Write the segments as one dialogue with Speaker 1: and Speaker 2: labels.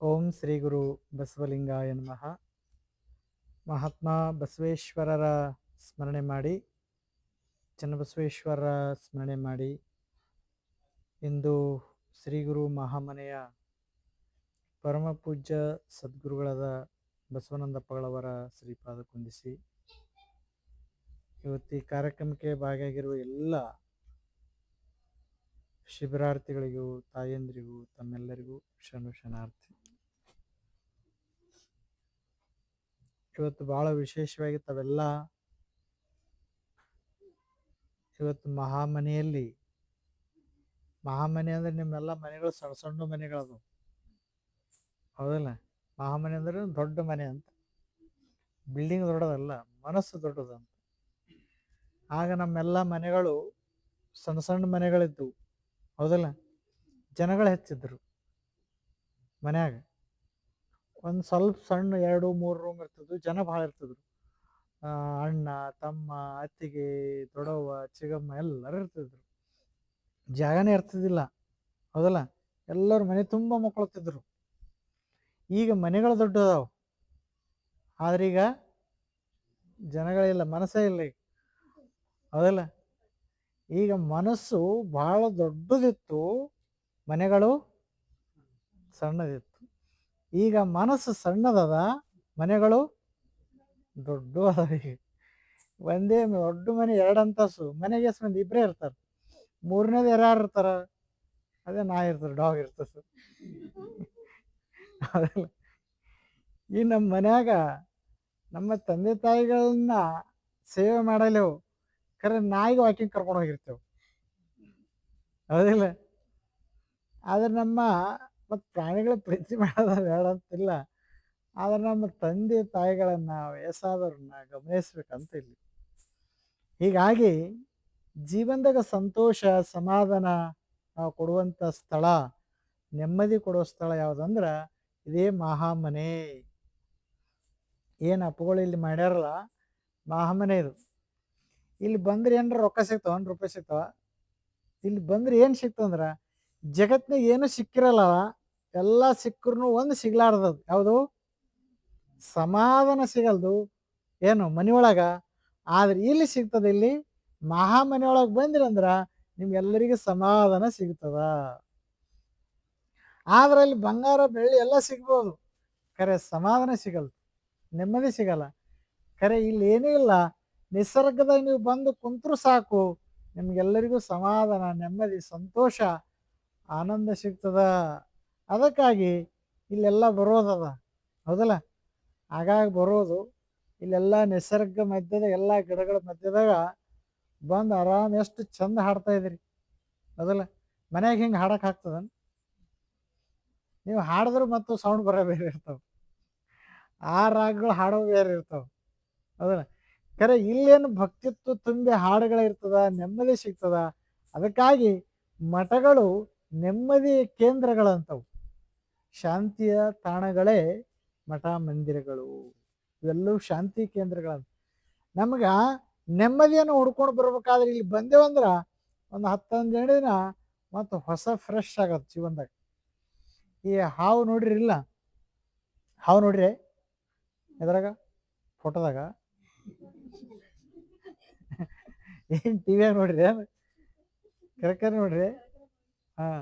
Speaker 1: ಓಂ ಶ್ರೀ ಗುರು ಬಸವಲಿಂಗಾಯ ನಮಃ. ಮಹಾತ್ಮ ಬಸವೇಶ್ವರರ ಸ್ಮರಣೆ ಮಾಡಿ, ಚನ್ನಬಸವೇಶ್ವರರ ಸ್ಮರಣೆ ಮಾಡಿ, ಇಂದು ಶ್ರೀ ಗುರು ಮಹಾಮನೆಯ ಪರಮ ಪೂಜ್ಯ ಸದ್ಗುರುಗಳಾದ ಬಸವನಂದಪ್ಪಗಳವರ ಶ್ರೀಪಾದ ಕುಂದಿಸಿ ಇವತ್ತು ಈ ಕಾರ್ಯಕ್ರಮಕ್ಕೆ ಭಾಗಿಯಾಗಿರುವ ಎಲ್ಲ ಶಿಬಿರಾರ್ಥಿಗಳಿಗೂ ತಾಯಂದ್ರಿಗೂ ತಮ್ಮೆಲ್ಲರಿಗೂ ಶರಣಾರ್ಥಿ. ಇವತ್ತು ಭಾಳ ವಿಶೇಷವಾಗಿ ತಾವೆಲ್ಲ ಇವತ್ತು ಮಹಾಮನೆಯಲ್ಲಿ, ಮಹಾಮನೆ ಅಂದರೆ ನಿಮ್ಮೆಲ್ಲ ಮನೆಗಳು ಸಣ್ಣ ಸಣ್ಣ ಮನೆಗಳದು, ಹೌದಲ್ಲ? ಮಹಾಮನೆ ಅಂದರೆ ದೊಡ್ಡ ಮನೆ ಅಂತ, ಬಿಲ್ಡಿಂಗ್ ದೊಡ್ಡದಲ್ಲ, ಮನಸ್ಸು ದೊಡ್ಡದು ಅಂತ. ಆಗ ನಮ್ಮೆಲ್ಲ ಮನೆಗಳು ಸಣ್ಣ ಸಣ್ಣ ಮನೆಗಳಿದ್ದವು, ಹೌದಲ್ಲ? ಜನಗಳು ಹೆಚ್ಚಿದ್ರು ಮನ್ಯಾಗ. ಒಂದು ಸ್ವಲ್ಪ ಸಣ್ಣ 2-3 ರೂಮ್ ಇರ್ತಿದ್ವು, ಜನ ಭಾಳ ಇರ್ತಿದ್ರು. ಅಣ್ಣ ತಮ್ಮ ಅತ್ತಿಗೆ ದೊಡ್ಡವ್ವ ಚಿಗಮ್ಮ ಎಲ್ಲರೂ ಇರ್ತಿದ್ರು, ಜಾಗನೇ ಇರ್ತಿದ್ದಿಲ್ಲ, ಹೌದಲ್ಲ? ಎಲ್ಲರೂ ಮನೆ ತುಂಬ ಮಕ್ಕಳ್ತಿದ್ರು. ಈಗ ಮನೆಗಳು ದೊಡ್ಡದಾವು, ಆದ್ರೆ ಈಗ ಜನಗಳಿಲ್ಲ, ಮನಸ್ಸೇ ಇಲ್ಲ ಈಗ, ಹೌದಲ್ಲ? ಈಗ ಮನಸ್ಸು ಭಾಳ ದೊಡ್ಡದಿತ್ತು, ಮನೆಗಳು ಸಣ್ಣದಿತ್ತು. ಈಗ ಮನಸ್ಸು ಸಣ್ಣದದ, ಮನೆಗಳು ದೊಡ್ಡ ಅದ. ಈಗ ಒಂದೇ ದೊಡ್ಡ ಮನೆ 2 ಅಂತಸ್ತು ಮನೆಗೆ ಎಷ್ಟು ಮಂದಿ? ಇಬ್ಬರೇ ಇರ್ತಾರೆ. ಮೂರನೇದು ಯಾರು ಇರ್ತಾರ? ಅದೇ ನಾಯಿ ಇರ್ತಾರೆ, ಡಾಗ್ ಇರ್ತದೆ. ಹೌದಲ್ಲ? ಈ ನಮ್ಮ ಮನ್ಯಾಗ ನಮ್ಮ ತಂದೆ ತಾಯಿಗಳನ್ನ ಸೇವೆ ಮಾಡಲೇವು, ಖರೆ ನಾಯಿಗೆ ವಾಕಿಂಗ್ ಕರ್ಕೊಂಡು ಹೋಗಿರ್ತೇವೆ, ಹೌದಿಲ್ಲ? ಆದ್ರೆ ನಮ್ಮ ಮತ್ತು ಪ್ರಾಣಿಗಳ ಪ್ರೀತಿ ಮಾಡೋದ ಬೇಡ ಅಂತಿಲ್ಲ, ಆದ್ರೆ ನಮ್ಮ ತಂದೆ ತಾಯಿಗಳನ್ನು, ವಯಸ್ಸಾದವ್ರನ್ನ ಗಮನಿಸ್ಬೇಕಂತ ಇಲ್ಲಿ. ಹೀಗಾಗಿ ಜೀವನದಾಗ ಸಂತೋಷ ಸಮಾಧಾನ ನಾವು ಕೊಡುವಂಥ ಸ್ಥಳ, ನೆಮ್ಮದಿ ಕೊಡುವ ಸ್ಥಳ ಯಾವುದಂದ್ರೆ ಇದೇ ಮಹಾಮನೆ. ಏನು ಅಪ್ಪುಗಳು ಇಲ್ಲಿ ಮಾಡ್ಯಾರಲ್ಲ, ಮಹಾಮನೆ ಇದು. ಇಲ್ಲಿ ಬಂದ್ರೆ ಏನಾರ ರೊಕ್ಕ ಸಿಗ್ತಾವ? 1 ರೂಪಾಯಿ ಸಿಗ್ತಾವ? ಇಲ್ಲಿ ಬಂದ್ರೆ ಏನು ಸಿಗ್ತಂದ್ರೆ ಜಗತ್ನಾಗ ಏನು ಸಿಕ್ಕಿರಲ್ಲ, ಎಲ್ಲ ಸಿಕ್ಕರೂ ಒಂದು ಸಿಗ್ಲಾರ್ದದು ಯಾವುದು? ಸಮಾಧಾನ ಸಿಗಲ್ದು. ಏನು ಮನೆಯೊಳಗೆ? ಆದ್ರೆ ಇಲ್ಲಿ ಸಿಗ್ತದೆ. ಇಲ್ಲಿ ಮಹಾಮನೆಯೊಳಗೆ ಬಂದ್ರಿ ಅಂದ್ರೆ ನಿಮ್ಗೆಲ್ಲರಿಗೂ ಸಮಾಧಾನ ಸಿಗ್ತದ. ಆದ್ರೆ ಅಲ್ಲಿ ಬಂಗಾರ ಬೆಳ್ಳಿ ಎಲ್ಲ ಸಿಗ್ಬೋದು, ಖರೆ ಸಮಾಧಾನ ಸಿಗಲ್ಲ, ನೆಮ್ಮದಿ ಸಿಗಲ್ಲ. ಖರೆ ಇಲ್ಲಿ ಏನೂ ಇಲ್ಲ, ನಿಸರ್ಗದಾಗ ನೀವು ಬಂದು ಕುಂತ್ರು ಸಾಕು, ನಿಮ್ಗೆಲ್ಲರಿಗೂ ಸಮಾಧಾನ, ನೆಮ್ಮದಿ, ಸಂತೋಷ, ಆನಂದ ಸಿಗ್ತದ. ಅದಕ್ಕಾಗಿ ಇಲ್ಲೆಲ್ಲ ಬರೋದದ, ಹೌದಲ್ಲ? ಆಗಾಗ ಬರೋದು, ಇಲ್ಲೆಲ್ಲ ನಿಸರ್ಗ ಮಧ್ಯದ ಎಲ್ಲ ಗಿಡಗಳ ಮಧ್ಯದಾಗ ಬಂದು ಆರಾಮ್ ಎಷ್ಟು ಚಂದ ಹಾಡ್ತಾ ಇದ್ರಿ, ಹೌದಲ್ಲ? ಮನ್ಯಾಗ ಹಿಂಗೆ ಹಾಡಕ್ಕೆ ಆಗ್ತದ? ನೀವು ಹಾಡಿದ್ರು ಮತ್ತು ಸೌಂಡ್ ಬರೋ ಬೇರೆ ಇರ್ತಾವೆ, ಆ ರಾಗಗಳು ಹಾಡೋ ಬೇರೆ ಇರ್ತಾವೆ, ಹೌದಲ್ಲ? ಖರೆ ಇಲ್ಲೇನು ಭಕ್ತಿತ್ವ ತುಂಬಿ ಹಾಡುಗಳಿರ್ತದ, ನೆಮ್ಮದಿ ಸಿಗ್ತದ. ಅದಕ್ಕಾಗಿ ಮಠಗಳು ನೆಮ್ಮದಿ ಕೇಂದ್ರಗಳಂತವು, ಶಾಂತಿಯ ತಾಣಗಳೇ ಮಠ ಮಂದಿರಗಳು. ಇವೆಲ್ಲವೂ ಶಾಂತಿ ಕೇಂದ್ರಗಳಂತ. ನಮ್ಗೆ ನೆಮ್ಮದಿಯನ್ನು ಹುಡ್ಕೊಂಡು ಬರ್ಬೇಕಾದ್ರೆ ಇಲ್ಲಿ ಬಂದೇವಂದ್ರೆ ಒಂದು 10-12 ದಿನ ಮತ್ತು ಹೊಸ ಫ್ರೆಶ್ ಆಗತ್ತೆ ಜೀವನದಾಗ. ಈ ಹಾವು ನೋಡ್ರಿ, ಇಲ್ಲ ಹಾವು ನೋಡ್ರಿ ಎದ್ರಾಗ ಫೋಟೋದಾಗ, ಏನು ಟಿ ವಿಯಾಗ ನೋಡ್ರಿ, ಏನು ಕರೆಕ್ಟರ್ ನೋಡ್ರಿ. ಹಾಂ,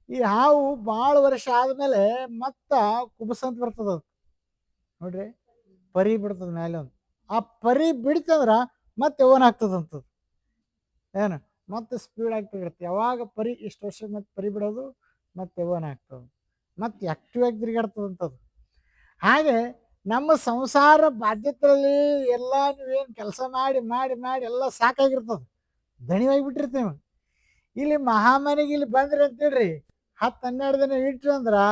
Speaker 1: ಈ ಹಾವು ಭಾಳ ವರ್ಷ ಆದಮೇಲೆ ಮತ್ತೆ ಕುಬಸಂತ ಬರ್ತದ, ನೋಡ್ರಿ, ಪರಿ ಬಿಡ್ತದ ಮೇಲೆ ಒಂದು. ಆ ಪರಿ ಬಿಡ್ತಂದ್ರೆ ಮತ್ತೆ ಓನ್ ಆಗ್ತದಂಥದ್ದು, ಏನು ಮತ್ತೆ ಸ್ಪೀಡ್ ಆಗ್ತಿರುತ್ತೆ. ಯಾವಾಗ ಪರಿ ಇಷ್ಟು ವರ್ಷ ಮತ್ತೆ ಪರಿ ಬಿಡೋದು, ಮತ್ತೆ ಓನ್ ಆಗ್ತದೆ, ಮತ್ತೆ ಆ್ಯಕ್ಟಿವ್ ಆಗಿ ತಿರುಗಾಡ್ತದಂಥದ್ದು. ಹಾಗೆ ನಮ್ಮ ಸಂಸಾರ ಬಾಧ್ಯತೆಯಲ್ಲಿ ಎಲ್ಲ ನೀವೇನು ಕೆಲಸ ಮಾಡಿ ಮಾಡಿ ಮಾಡಿ ಎಲ್ಲ ಸಾಕಾಗಿರ್ತದೆ, ದಣಿವಾಗಿ ಬಿಟ್ಟಿರ್ತೀವಿ. ಇಲ್ಲಿ ಮಹಾಮನೆಗೆ ಇಲ್ಲಿ ಬಂದ್ರಿ ಅಂತೇಳ್ರಿ, 10-12 ದಿನ ಇಟ್ರಿ ಅಂದ್ರೆ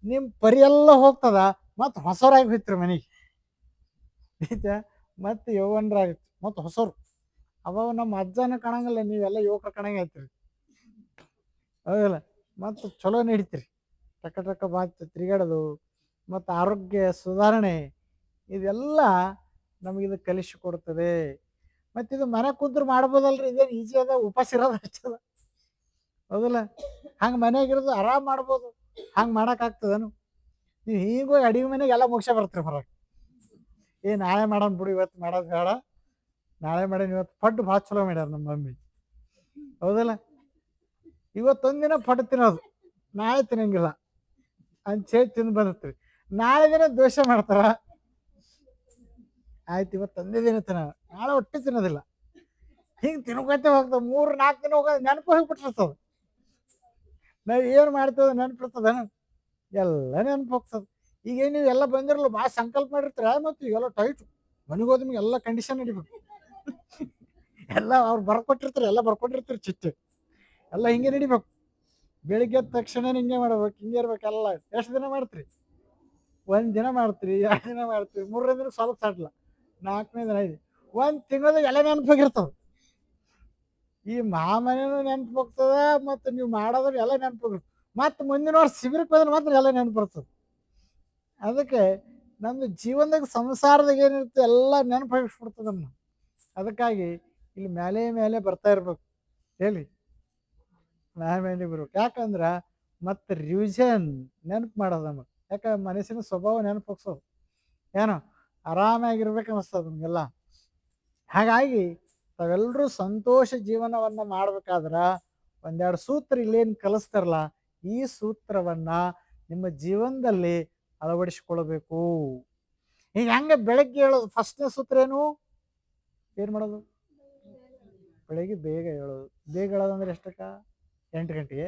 Speaker 1: ನಿಮ್ಮ ಪರಿ ಎಲ್ಲ ಹೋಗ್ತದ, ಮತ್ತು ಹೊಸರಾಗಿ ಹೋಯ್ತಿರಿ ಮನೆಗೆ, ಆಯ್ತಾ? ಮತ್ತು ಯೌವನರಾಗುತ್ತೆ, ಮತ್ತು ಹೊಸರು. ಅವಾಗ ನಮ್ಮ ಅಜ್ಜನ ಕಾಣಂಗಿಲ್ಲ, ನೀವೆಲ್ಲ ಯುವಕರು ಕಾಣಂಗೆ ಆಯ್ತಿರಿ, ಹೌದಲ್ಲ? ಮತ್ತು ಚಲೋ ನಡೀತೀರಿ, ಟಕ್ಕ ಟಕ್ಕ ಬಾತ್ ತಿರುಗಾಡೋದು, ಮತ್ತು ಆರೋಗ್ಯ ಸುಧಾರಣೆ, ಇದೆಲ್ಲ ನಮಗಿದು ಕಲಿಸಿಕೊಡ್ತದೆ. ಮತ್ತು ಇದು ಮನೆ ಕುಂತ್ರು ಮಾಡ್ಬೋದಲ್ರಿ, ಇದೇನು ಈಜಿ ಅದ? ಉಪವಾಸ ಇರೋದು ಅಷ್ಟದ, ಹೌದಲ್ಲ? ಹಂಗೆ ಮನೆಯಾಗಿರೋದು ಆರಾಮ್ ಮಾಡ್ಬೋದು, ಹಂಗೆ ಮಾಡೋಕ್ಕಾಗ್ತದೇನು? ನೀವು ಹೀಗೆ ಹೋಗಿ ಅಡಿಗೆ ಮನೆಗೆ ಎಲ್ಲ ಮುಗಿಸೇ ಬರ್ತೀರಿ ಹೊರಗೆ. ನಾಳೆ ಮಾಡೋಣ ಬಿಡು, ಇವತ್ತು ಮಾಡೋದು ಬೇಡ, ನಾಳೆ ಮಾಡೀನಿ, ಇವತ್ತು ಪಡ್ಡು ಭಾಳ ಚಲೋ ಮಾಡ್ಯಾರ ನಮ್ಮ ಮಮ್ಮಿ. ಹೌದಲ್ಲ? ಇವತ್ತೊಂದಿನ ಪಡ್ಡು ತಿನ್ನೋದು, ನಾಳೆ ತಿನ್ನಂಗಿಲ್ಲ ಅಂತೇಳಿ ತಿಂದು ಬಂದಿರ್ತೀವಿ. ನಾಳೆ ದಿನ ದೋಷ ಮಾಡ್ತಾರ, ಆಯ್ತು ಇವತ್ತು ಒಂದೇ ದಿನ ತಿನ್ನೋ, ನಾಳೆ ಒಟ್ಟೆ ತಿನ್ನೋದಿಲ್ಲ. ಹಿಂಗೆ ತಿನ್ಕೊತ ಹೋಗ್ತದೆ, 3-4 ದಿನ ಹೋಗೋದು ನೆನಪು ಹೋಗ್ಬಿಟ್ಟಿರ್ತದೆ. ನಾವು ಏನು ಮಾಡ್ತೇವೆ ನೆನಪಿರ್ತದ, ಎಲ್ಲ ನೆನಪು ಹೋಗ್ತದೆ. ಈಗ ನೀವು ಎಲ್ಲ ಬಂದಿರಲ್ಲ, ಭಾಳ ಸಂಕಲ್ಪ ಮಾಡಿರ್ತೀರ, ಮತ್ತು ಈಗೆಲ್ಲ ಟೈಟ್ ಮನೆಗೆ ಹೋದ ನಿಮ್ಗೆ ಎಲ್ಲ ಕಂಡೀಷನ್ ನಡಿಬೇಕು. ಎಲ್ಲ ಅವ್ರು ಬರ್ಕೊಟ್ಟಿರ್ತಾರೆ, ಎಲ್ಲ ಬರ್ಕೊಟ್ಟಿರ್ತಾರೆ ಚಿಟ್ಟೆ, ಎಲ್ಲ ಹಿಂಗೆ ನಡಿಬೇಕು. ಬೆಳಿಗ್ಗೆ ಎದ್ದ ತಕ್ಷಣ ಹಿಂಗೆ ಮಾಡ್ಬೇಕು, ಹಿಂಗೆ ಇರ್ಬೇಕೆಲ್ಲ. ಎಷ್ಟು ದಿನ ಮಾಡ್ತೀರಿ? 1 ದಿನ ಮಾಡ್ತೀರಿ, 2 ದಿನ ಮಾಡ್ತೀರಿ, 3ನೇ ದಿನ ಸ್ವಲ್ಪ ಸಡ್ಲ, 4ನೇ ದಿನ 5, 1 ತಿಂಗಳಿಗೆ ಎಲ್ಲ ನೆನಪು ಹೋಗಿರ್ತವೆ. ಈ ಮಹಾಮನೆನೂ ನೆನಪು ಹೋಗ್ತದ, ಮತ್ತು ನೀವು ಮಾಡೋದ್ರೆ ಎಲ್ಲ ನೆನಪು ಹೋಗಿರ್ತದೆ. ಮತ್ತು ಮುಂದಿನ ವರ್ಷ ಶಿಬಿರಕ್ಕೆ ಹೋದ್ರೆ ಮಾತ್ರ ಎಲ್ಲ ನೆನಪು ಬರ್ತದೆ. ಅದಕ್ಕೆ ನಮ್ಮದು ಜೀವನದಾಗ ಸಂಸಾರದಾಗ ಏನಿರುತ್ತೆ ಎಲ್ಲ ನೆನಪು ಹೋಗಿಸ್ಬಿಡ್ತದೆ ನಮ್ಮ. ಅದಕ್ಕಾಗಿ ಇಲ್ಲಿ ಮೇಲೆ ಮೇಲೆ ಬರ್ತಾ ಇರ್ಬೇಕು, ಹೇಳಿ ಮೇಲೆ ಬರ್ಬೇಕು. ಯಾಕಂದ್ರೆ ಮತ್ತು ರಿವಿಷನ್ ನೆನಪು ಮಾಡೋದು ನಮಗೆ. ಯಾಕಂದ್ರೆ ಮನಸ್ಸಿನ ಸ್ವಭಾವ ನೆನಪು ಹೋಗ್ಸೋದು, ಏನೋ ಆರಾಮಾಗಿರ್ಬೇಕು ಅನ್ನಿಸ್ತದೆ ನಮಗೆಲ್ಲ. ಹಾಗಾಗಿ ತಾವೆಲ್ಲರೂ ಸಂತೋಷ ಜೀವನವನ್ನು ಮಾಡ್ಬೇಕಾದ್ರೆ ಒಂದೆರಡು ಸೂತ್ರ ಇಲ್ಲೇನು ಕಲಿಸ್ತಾರಲ್ಲ, ಈ ಸೂತ್ರವನ್ನು ನಿಮ್ಮ ಜೀವನದಲ್ಲಿ ಅಳವಡಿಸಿಕೊಳ್ಬೇಕು. ಈಗ ಹಂಗೆ ಬೆಳಗ್ಗೆ ಹೇಳೋದು ಫಸ್ಟ್ನೇ ಸೂತ್ರ ಏನು ಮಾಡೋದು? ಬೆಳಗ್ಗೆ ಬೇಗ ಹೇಳೋದು. ಬೇಗ ಹೇಳೋದಂದ್ರೆ ಎಷ್ಟಕ್ಕ? 8 ಗಂಟೆಗೆ.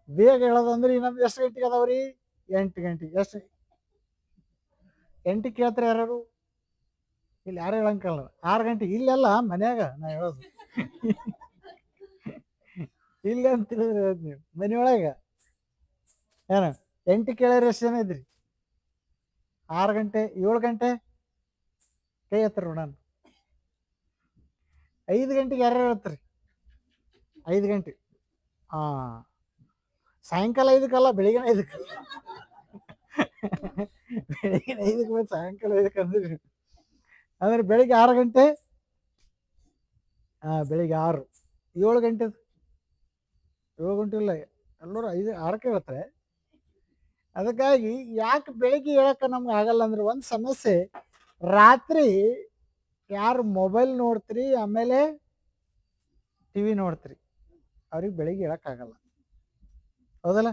Speaker 1: ಬೇಗ ಹೇಳೋದಂದ್ರೆ ಇನ್ನೊಂದು ಎಷ್ಟು ಗಂಟೆಗೆ ಅದಾವ್ರಿ? 8 ಗಂಟೆಗೆ. ಎಷ್ಟು 8ಕ್ಕೆ ಕೇಳ್ತಾರೆ ಯಾರು? ಇಲ್ಲಿ ಯಾರು ಹೇಳಂಕಲ್ಲ. 6 ಗಂಟೆಗೆ ಇಲ್ಲೆಲ್ಲ ಮನ್ಯಾಗ ನಾ ಹೇಳೋದು. ಇಲ್ಲ ಅಂತ ಹೇಳಿದ್ರೆ ನೀವು ಮನೆಯೊಳಗೆ ಏನು 8ಕ್ಕೆ ಕೇಳಿದ್ರೆ ಎಷ್ಟು ಜನ ಇದ್ರಿ? 6 ಗಂಟೆ 7 ಗಂಟೆ ಕೈ ಹತ್ರ ನೋಡೋಣ. 5 ಗಂಟೆಗೆ ಯಾರು ಹೇಳ್ತೀರಿ? 5 ಗಂಟೆ. ಹಾಂ, ಸಾಯಂಕಾಲ 5ಕ್ಕಲ್ಲ, ಬೆಳಿಗ್ಗೆ 5ಕ್ಕೆ. ಬೆಳಿಗ್ಗೆ 5ಕ್ಕೆ ಬಂದು ಸಾಯಂಕಾಲ 5ಕ್ಕೆ ಅಂದ್ರಿ ಅಂದ್ರೆ ಬೆಳಿಗ್ಗೆ 6 ಗಂಟೆ. ಬೆಳಿಗ್ಗೆ 6. 7 ಗಂಟೆ 7 ಗಂಟೆ ಇಲ್ಲ, ಎಲ್ಲರೂ 6ಕ್ಕೆ ಹೇಳ್ತಾರೆ. ಅದಕ್ಕಾಗಿ ಯಾಕೆ ಬೆಳಿಗ್ಗೆ ಹೇಳಕ್ಕೆ ನಮ್ಗೆ ಆಗಲ್ಲ ಅಂದ್ರೆ, ಒಂದು ಸಮಸ್ಯೆ, ರಾತ್ರಿ ಯಾರು ಮೊಬೈಲ್ ನೋಡ್ತೀರಿ ಆಮೇಲೆ TV ನೋಡ್ತೀರಿ, ಅವ್ರಿಗೆ ಬೆಳಿಗ್ಗೆ ಹೇಳೋಕ್ಕಾಗಲ್ಲ. ಹೌದಲ್ಲ?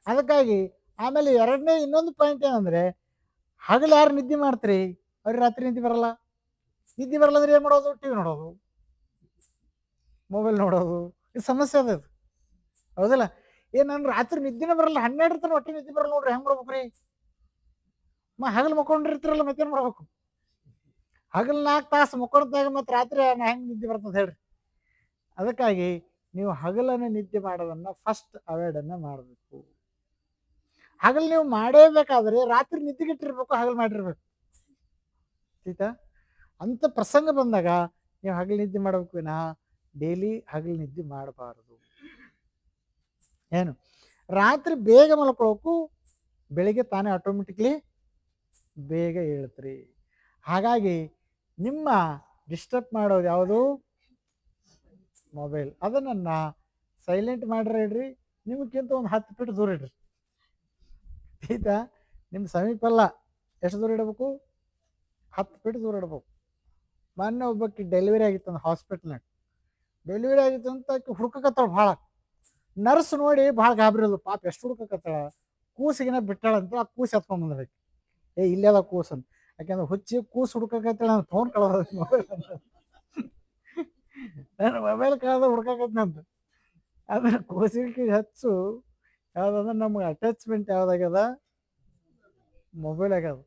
Speaker 1: ಅದಕ್ಕಾಗಿ ಆಮೇಲೆ ಎರಡನೇ ಇನ್ನೊಂದು ಪಾಯಿಂಟ್ ಏನಂದರೆ, ಹಗಲು ಯಾರು ನಿದ್ದೆ ಮಾಡ್ತೀರಿ ಅವ್ರಿಗೆ ರಾತ್ರಿ ನಿದ್ದೆ ಬರಲ್ಲ. ನಿದ್ದೆ ಬರಲ್ಲ ಅಂದ್ರೆ ಏನು ಮಾಡೋದು? TV ನೋಡೋದು, ಮೊಬೈಲ್ ನೋಡೋದು, ಇದು ಸಮಸ್ಯೆ ಅದು. ಹೌದಲ್ಲ? ನಾನು ರಾತ್ರಿ ನಿದ್ದೆನೇ ಬರಲ್ಲ, 12 ತನಕ ಒಟ್ಟು ನಿದ್ದೆ ಬರಲ್ಲ ನೋಡ್ರಿ, ಹೆಂಗೆ ಮಾಡ್ಬೇಕು ರೀ? ಹಗಲು ಮಕ್ಕೊಂಡಿರ್ತೀರಲ್ಲ, ಮತ್ತೇನು ಮಾಡ್ಬೇಕು? ಹಗಲು 4 ತಾಸು ಮಕ್ಕೊಂಡಾಗ ಮತ್ತು ರಾತ್ರಿ ಹೆಂಗೆ ನಿದ್ದೆ ಬರ್ತದೆ ಹೇಳ್ರಿ? ಅದಕ್ಕಾಗಿ ನೀವು ಹಗಲನ್ನು ನಿದ್ದೆ ಮಾಡೋದನ್ನು ಫಸ್ಟ್ ಅವಾಯ್ಡನ್ನು ಮಾಡಬೇಕು. ಹಗಲು ನೀವು ಮಾಡೇಬೇಕಾದ್ರೆ ರಾತ್ರಿ ನಿದ್ದೆಗಿಟ್ಟಿರ್ಬೇಕು, ಹಗಲು ಮಾಡಿರ್ಬೇಕು. ಆಯ್ತಾ? ಅಂಥ ಪ್ರಸಂಗ ಬಂದಾಗ ನೀವು ಹಗಲು ನಿದ್ದೆ ಮಾಡಬೇಕು ವಿನಃ ಡೈಲಿ ಹಗಲು ನಿದ್ದೆ ಮಾಡಬಾರ್ದು. ಏನು ರಾತ್ರಿ ಬೇಗ ಮಲ್ಕೊಳಕು, ಬೆಳಿಗ್ಗೆ ತಾನೇ ಆಟೋಮೆಟಿಕ್ಲಿ ಬೇಗ ಹೇಳ್ತೀರಿ. ಹಾಗಾಗಿ ನಿಮ್ಮ ಡಿಸ್ಟರ್ಬ್ ಮಾಡೋದು ಯಾವುದು? ಮೊಬೈಲ್. ಅದನ್ನು ಸೈಲೆಂಟ್ ಮಾಡ್ರಿ ಇಡ್ರಿ, ನಿಮಗಿಂತ ಒಂದು 10 ಫೀಟ್ ದೂರ ಇಡ್ರಿ. ಆಯ್ತಾ? ನಿಮ್ಮ ಸಮೀಪ ಅಲ್ಲ, ಎಷ್ಟು ದೂರ ಇಡಬೇಕು? 10 ಫೀಟ್ ದೂರ ಇಡ್ಬೇಕು. ಮೊನ್ನೆ ಒಬ್ಬಕ್ಕೆ ಡೆಲಿವರಿ ಆಗಿತ್ತು ಒಂದು ಹಾಸ್ಪಿಟ್ಲ್ನಾಗ. ಡೆಲಿವರಿ ಆಗಿತ್ತು ಅಂತ ಆಕೆ ಹುಡ್ಕಕತ್ತಾಳ ಭಾಳ. ನರ್ಸ್ ನೋಡಿ ಭಾಳ ಗಾಬರಿದು, ಪಾಪ ಎಷ್ಟು ಹುಡ್ಕಕತ್ತಾಳ, ಕೂಸಿಗಿನ ಬಿಟ್ಟಾಳಂತ. ಆ ಕೂಸು ಎತ್ಕೊಂಡ್ಬಂದ್ರಿ. ಇಲ್ಲೇ ಅದ ಕೂಸು ಅಂತ. ಯಾಕೆಂದ್ರೆ ಹುಚ್ಚಿ ಕೂಸು ಹುಡ್ಕಕತ್ತಾಳ, ನಾನು ಫೋನ್ ಕಳ್ದ ಮೊಬೈಲ್ ಅಂತ. ನಾನು ಮೊಬೈಲ್ ಕಳ್ದ ಹುಡ್ಕಕತ್ನಂತ. ಆದ್ರೆ ಕೂಸಿಗೆ ಹೆಚ್ಚು ಯಾವುದಂದ್ರೆ ನಮ್ಗೆ ಅಟ್ಯಾಚ್ಮೆಂಟ್ ಯಾವುದಾಗ್ಯದ? ಮೊಬೈಲ್ ಆಗ್ಯದ.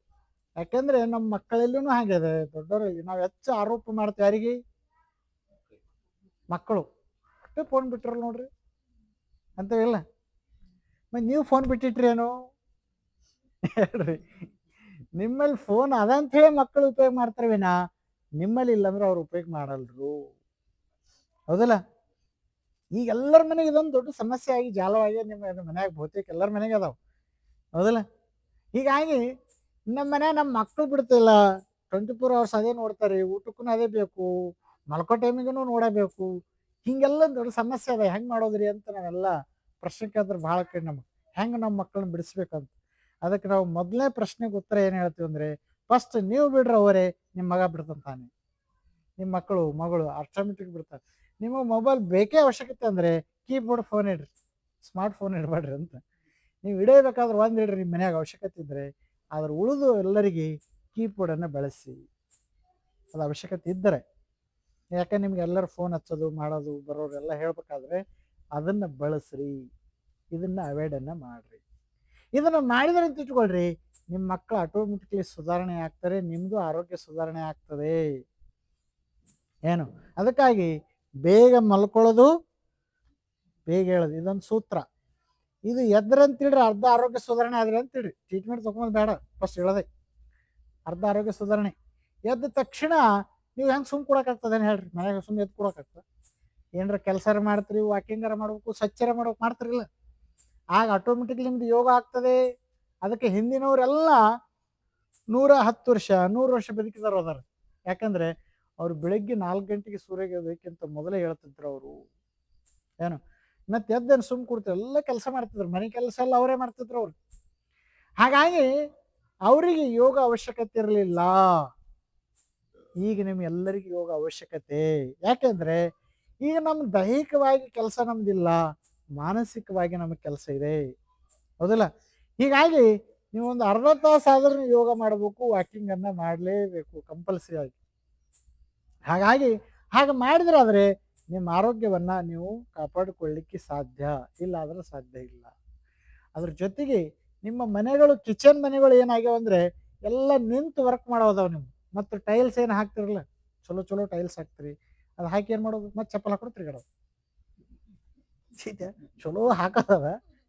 Speaker 1: ಯಾಕೆಂದರೆ ನಮ್ಮ ಮಕ್ಕಳಲ್ಲೂ ಹಾಗಿದೆ, ದೊಡ್ಡವರಲ್ಲಿ ನಾವು ಹೆಚ್ಚು ಆರೋಪ ಮಾಡ್ತೀವಿ ಯಾರಿಗೆ? ಮಕ್ಕಳು. ಅಷ್ಟೇ ಫೋನ್ ಬಿಟ್ಟಿರಲ್ಲ ನೋಡ್ರಿ ಅಂತವಿಲ್ಲ. ಮತ್ತು ನೀವು ಫೋನ್ ಬಿಟ್ಟಿಟ್ರಿ ಏನೋ ಹೇಳ್ರಿ. ನಿಮ್ಮಲ್ಲಿ ಫೋನ್ ಅದಂಥೇಳಿ ಮಕ್ಕಳು ಉಪಯೋಗ ಮಾಡ್ತಾರೆ ವಿನಾ ನಿಮ್ಮಲ್ಲಿ ಇಲ್ಲಾಂದ್ರೆ ಅವ್ರು ಉಪಯೋಗ ಮಾಡಲ್ರು. ಹೌದಲ್ಲ? ಈಗ ಎಲ್ಲರ ಮನೆಗೆ ಇದೊಂದು ದೊಡ್ಡ ಸಮಸ್ಯೆ ಆಗಿ ಜಾಲವಾಗಿ ನಿಮ್ಮ ಮನ್ಯಾಗ ಬಹುತೇಕ ಎಲ್ಲರ ಮನೆಗೆ ಅದಾವೆ. ಹೌದಲ್ಲ? ಹೀಗಾಗಿ ನಮ್ಮ ಮನ್ಯಾಗ ನಮ್ಮ ಮಕ್ಕಳು ಬಿಡ್ತಿಲ್ಲ, 24 hours ಅದೇ ನೋಡ್ತಾರೆ, ಊಟಕ್ಕೂ ಅದೇ ಬೇಕು, ಮಲ್ಕೋ ಟೈಮಿಗೂ ನೋಡಬೇಕು. ಹೀಗೆಲ್ಲ ದೊಡ್ಡ ಸಮಸ್ಯೆ ಅದ, ಹೆಂಗೆ ಮಾಡೋದ್ರಿ ಅಂತ ನಾವೆಲ್ಲ ಪ್ರಶ್ನೆ ಕೇಳಿದ್ರೆ ಭಾಳ ಕೈ ನಮಗೆ ಹೆಂಗೆ ನಮ್ಮ ಮಕ್ಕಳನ್ನ ಬಿಡಿಸ್ಬೇಕಂತ. ಅದಕ್ಕೆ ನಾವು ಮೊದಲನೇ ಪ್ರಶ್ನೆಗೆ ಉತ್ತರ ಏನು ಹೇಳ್ತೀವಿ ಅಂದರೆ, ಫಸ್ಟ್ ನೀವು ಬಿಡ್ರಿ ಅವರೇ, ನಿಮ್ಮ ಮಗ ಬಿಡ್ತಾನೆ, ನಿಮ್ಮ ಮಗಳು ಆಟೋಮೆಟಿಕ್ ಬಿಡ್ತಾರೆ. ನಿಮಗೆ ಮೊಬೈಲ್ ಬೇಕೇ ಅವಶ್ಯಕತೆ ಅಂದರೆ ಕೀಬೋರ್ಡ್ ಫೋನ್ ಇಡ್ರಿ, ಸ್ಮಾರ್ಟ್ ಫೋನ್ ಇಡಬೇಡ್ರಿ ಅಂತ. ನೀವು ಇಡಬೇಕಾದ್ರೆ ಒಂದು ಇಡ್ರಿ ನಿಮ್ಮ ಮನ್ಯಾಗ ಅವಶ್ಯಕತೆ ಇದ್ದರೆ, ಆದ್ರೆ ಉಳಿದು ಎಲ್ಲರಿಗೆ ಕೀಬೋರ್ಡನ್ನು ಬಳಸಿ ಅದು ಅವಶ್ಯಕತೆ ಇದ್ದರೆ. ಯಾಕೆ ನಿಮ್ಗೆ ಎಲ್ಲರೂ ಫೋನ್ ಹಚ್ಚೋದು ಮಾಡೋದು ಬರೋರು ಎಲ್ಲ ಹೇಳ್ಬೇಕಾದ್ರೆ ಅದನ್ನು ಬಳಸ್ರಿ, ಇದನ್ನು ಅವಾಯ್ಡನ್ನು ಮಾಡಿರಿ. ಇದನ್ನು ಮಾಡಿದರೆ ಅಂತ ಇಟ್ಕೊಳ್ರಿ, ನಿಮ್ಮ ಮಕ್ಕಳು ಆಟೋಮೆಟಿಕ್ಲಿ ಸುಧಾರಣೆ ಆಗ್ತಾರೆ, ನಿಮ್ಮದು ಆರೋಗ್ಯ ಸುಧಾರಣೆ ಆಗ್ತದೆ. ಏನು ಅದಕ್ಕಾಗಿ ಬೇಗ ಮಲ್ಕೊಳ್ಳೋದು, ಬೇಗ ಹೇಳೋದು, ಇದೊಂದು ಸೂತ್ರ. ಇದು ಎದ್ರಂತಿಡ್ರಿ ಅರ್ಧ ಆರೋಗ್ಯ ಸುಧಾರಣೆ ಆದ್ರೆ ಅಂತಿಡ್ರಿ, ಟ್ರೀಟ್ಮೆಂಟ್ ತೊಗೊಂಡು ಬೇಡ, ಫಸ್ಟ್ ಹೇಳೋದೆ ಅರ್ಧ ಆರೋಗ್ಯ ಸುಧಾರಣೆ. ಎದ್ದ ತಕ್ಷಣ ನೀವು ಹೆಂಗೆ ಸುಮ್ಮ ಕೊಡೋಕ್ಕಾಗ್ತದೇನು ಹೇಳ್ರಿ, ಮನೆಯಾಗ ಸುಮ್ಮನೆ ಎದ್ದು ಕೊಡೋಕ್ಕಾಗ್ತದೆ? ಏನಾರ ಕೆಲಸ ಮಾಡ್ತೀರಿ, ವಾಕಿಂಗಾರ ಮಾಡ್ಬೇಕು, ಸ್ವಚ್ಛರ ಮಾಡ್ಬೇಕು, ಮಾಡ್ತಿರಿಲ್ಲ, ಆಗ ಆಟೋಮೆಟಿಕ್ಲಿ ನಿಮ್ದು ಯೋಗ ಆಗ್ತದೆ. ಅದಕ್ಕೆ ಹಿಂದಿನವರೆಲ್ಲ 110 ವರ್ಷ 100 ವರ್ಷ ಬದುಕಿದಾರ ಅದಾರ. ಯಾಕಂದ್ರೆ ಅವ್ರು ಬೆಳಗ್ಗೆ 4 ಗಂಟೆಗೆ ಸೂರ್ಯೋದಯಕ್ಕಿಂತ ಮೊದಲೇ ಹೇಳ್ತಿದ್ರು ಅವರು. ಏನು ಮತ್ತೆ ಎದ್ದೇನು ಸುಮ್ಮ ಕೊಡ್ತಾರೆ, ಎಲ್ಲ ಕೆಲಸ ಮಾಡ್ತಿದ್ರು, ಮನೆ ಕೆಲಸ ಎಲ್ಲ ಅವರೇ ಮಾಡ್ತಿದ್ರು ಅವ್ರು. ಹಾಗಾಗಿ ಅವರಿಗೆ ಯೋಗ ಅವಶ್ಯಕತೆ ಇರಲಿಲ್ಲ. ಈಗ ನಿಮ್ಗೆಲ್ಲರಿಗೂ ಯೋಗ ಅವಶ್ಯಕತೆ. ಯಾಕೆಂದ್ರೆ ಈಗ ನಮ್ಮ ದೈಹಿಕವಾಗಿ ಕೆಲಸ ನಮ್ದಿಲ್ಲ, ಮಾನಸಿಕವಾಗಿ ನಮಗೆ ಕೆಲಸ ಇದೆ, ಹೌದಲ್ಲ? ಹೀಗಾಗಿ ನೀವು ಒಂದು ಅರ್ಧ ತಾಸು ಆದ್ರೂ ಯೋಗ ಮಾಡಬೇಕು, ವಾಕಿಂಗನ್ನು ಮಾಡಲೇಬೇಕು ಕಂಪಲ್ಸರಿ ಆಗಿ. ಹಾಗಾಗಿ ಹಾಗೆ ಮಾಡಿದ್ರಾದರೆ ನಿಮ್ಮ ಆರೋಗ್ಯವನ್ನು ನೀವು ಕಾಪಾಡಿಕೊಳ್ಳಿಕ್ಕೆ ಸಾಧ್ಯ, ಇಲ್ಲ ಆದರೆ ಸಾಧ್ಯ ಇಲ್ಲ. ಅದ್ರ ಜೊತೆಗೆ ನಿಮ್ಮ ಮನೆಗಳು, ಕಿಚನ್ ಮನೆಗಳು ಏನಾಗ್ಯಾವ ಅಂದರೆ ಎಲ್ಲ ನಿಂತು ವರ್ಕ್ ಮಾಡೋದವ. ನೀವು ಮತ್ತು ಟೈಲ್ಸ್ ಏನು ಹಾಕ್ತಿರಲ್ಲ, ಚಲೋ ಚಲೋ ಟೈಲ್ಸ್ ಹಾಕ್ತೀರಿ, ಅದು ಹಾಕಿ ಏನು ಮಾಡೋದು, ಮತ್ತೆ ಚಪ್ಪಲ್ ಹಾಕೊಂಡು ತಿರ್ಗಾಡೋದು. ಸೀತೆ ಚಲೋ ಹಾಕೋದವ,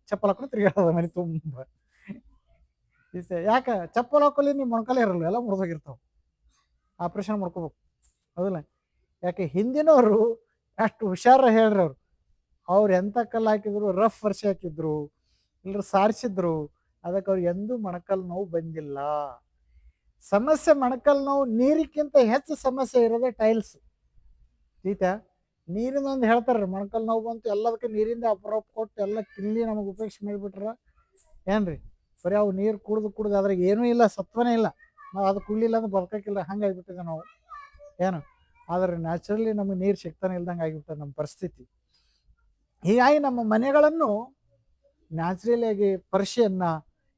Speaker 1: ಚಪ್ಪಲ್ ಹಾಕೊಂಡು ತಿರ್ಗಾಡೋದ ಮನೆ ತುಂಬ. ಸೀತೆ ಯಾಕೆ ಚಪ್ಪಲ್ ಹಾಕೊಳ್ಳಿ, ನೀವು ಮೊಣಕಾಲೇ ಇರಲ್ಲ, ಎಲ್ಲ ಮುರಿದೋಗಿರ್ತಾವೆ, ಆಪ್ರೇಷನ್ ಮಾಡ್ಕೋಬೇಕು, ಹೌದಲ್ಲ? ಯಾಕೆ ಹಿಂದಿನವರು ಅಷ್ಟು ಹುಷಾರ ಹೇಳ್ರಿ, ಅವ್ರು ಎಂಥ ಕಲ್ಲು ಹಾಕಿದ್ರು, ರಫ್ ವರ್ಷ ಹಾಕಿದ್ರು, ಇಲ್ಲರು ಸಾರಿಸಿದ್ರು, ಅದಕ್ಕೆ ಅವ್ರಿಗೆ ಎಂದೂ ಮೊಣಕಾಲು ನೋವು ಬಂದಿಲ್ಲ. ಸಮಸ್ಯೆ ಮೊಣಕಾಲು ನೋವು ನೀರಿಗಿಂತ ಹೆಚ್ಚು ಸಮಸ್ಯೆ ಇರೋದೇ ಟೈಲ್ಸ್. ಸೀತಾ ನೀರಿನ ಒಂದು ಹೇಳ್ತಾರೆ, ಮೊಣಕಾಲು ನೋವು ಬಂತು ಎಲ್ಲದಕ್ಕೆ ನೀರಿಂದ ಅಪರೋಪ ಕೊಟ್ಟು ಎಲ್ಲ ತಿಲ್ಲಿ ನಮಗೆ ಉಪಯೋಗಿಸಿ ಮಾಡಿಬಿಟ್ರ ಏನ್ರಿ. ಬರೀ ಅವು ನೀರು ಕುಡ್ದು ಅದ್ರಾಗ ಏನೂ ಇಲ್ಲ, ಸತ್ವನೇ ಇಲ್ಲ, ನಾವು ಅದು ಕುಡ್ಲಿಲ್ಲ ಅಂದ್ರೆ ಬದುಕಕ್ಕಿಲ್ಲ, ಹಂಗೆ ಆಗಿಬಿಟ್ಟಿದೆ ನಾವು. ಏನು ಆದರೆ ನ್ಯಾಚುರಲಿ ನಮಗೆ ನೀರು ಸಿಗ್ತಾನೆ ಇಲ್ದಂಗೆ ಆಗಿಬಿಟ್ಟೆ ನಮ್ಮ ಪರಿಸ್ಥಿತಿ. ಹೀಗಾಗಿ ನಮ್ಮ ಮನೆಗಳನ್ನು ನ್ಯಾಚುರಲಿಯಾಗಿ ಪರಿಷೆಯನ್ನು,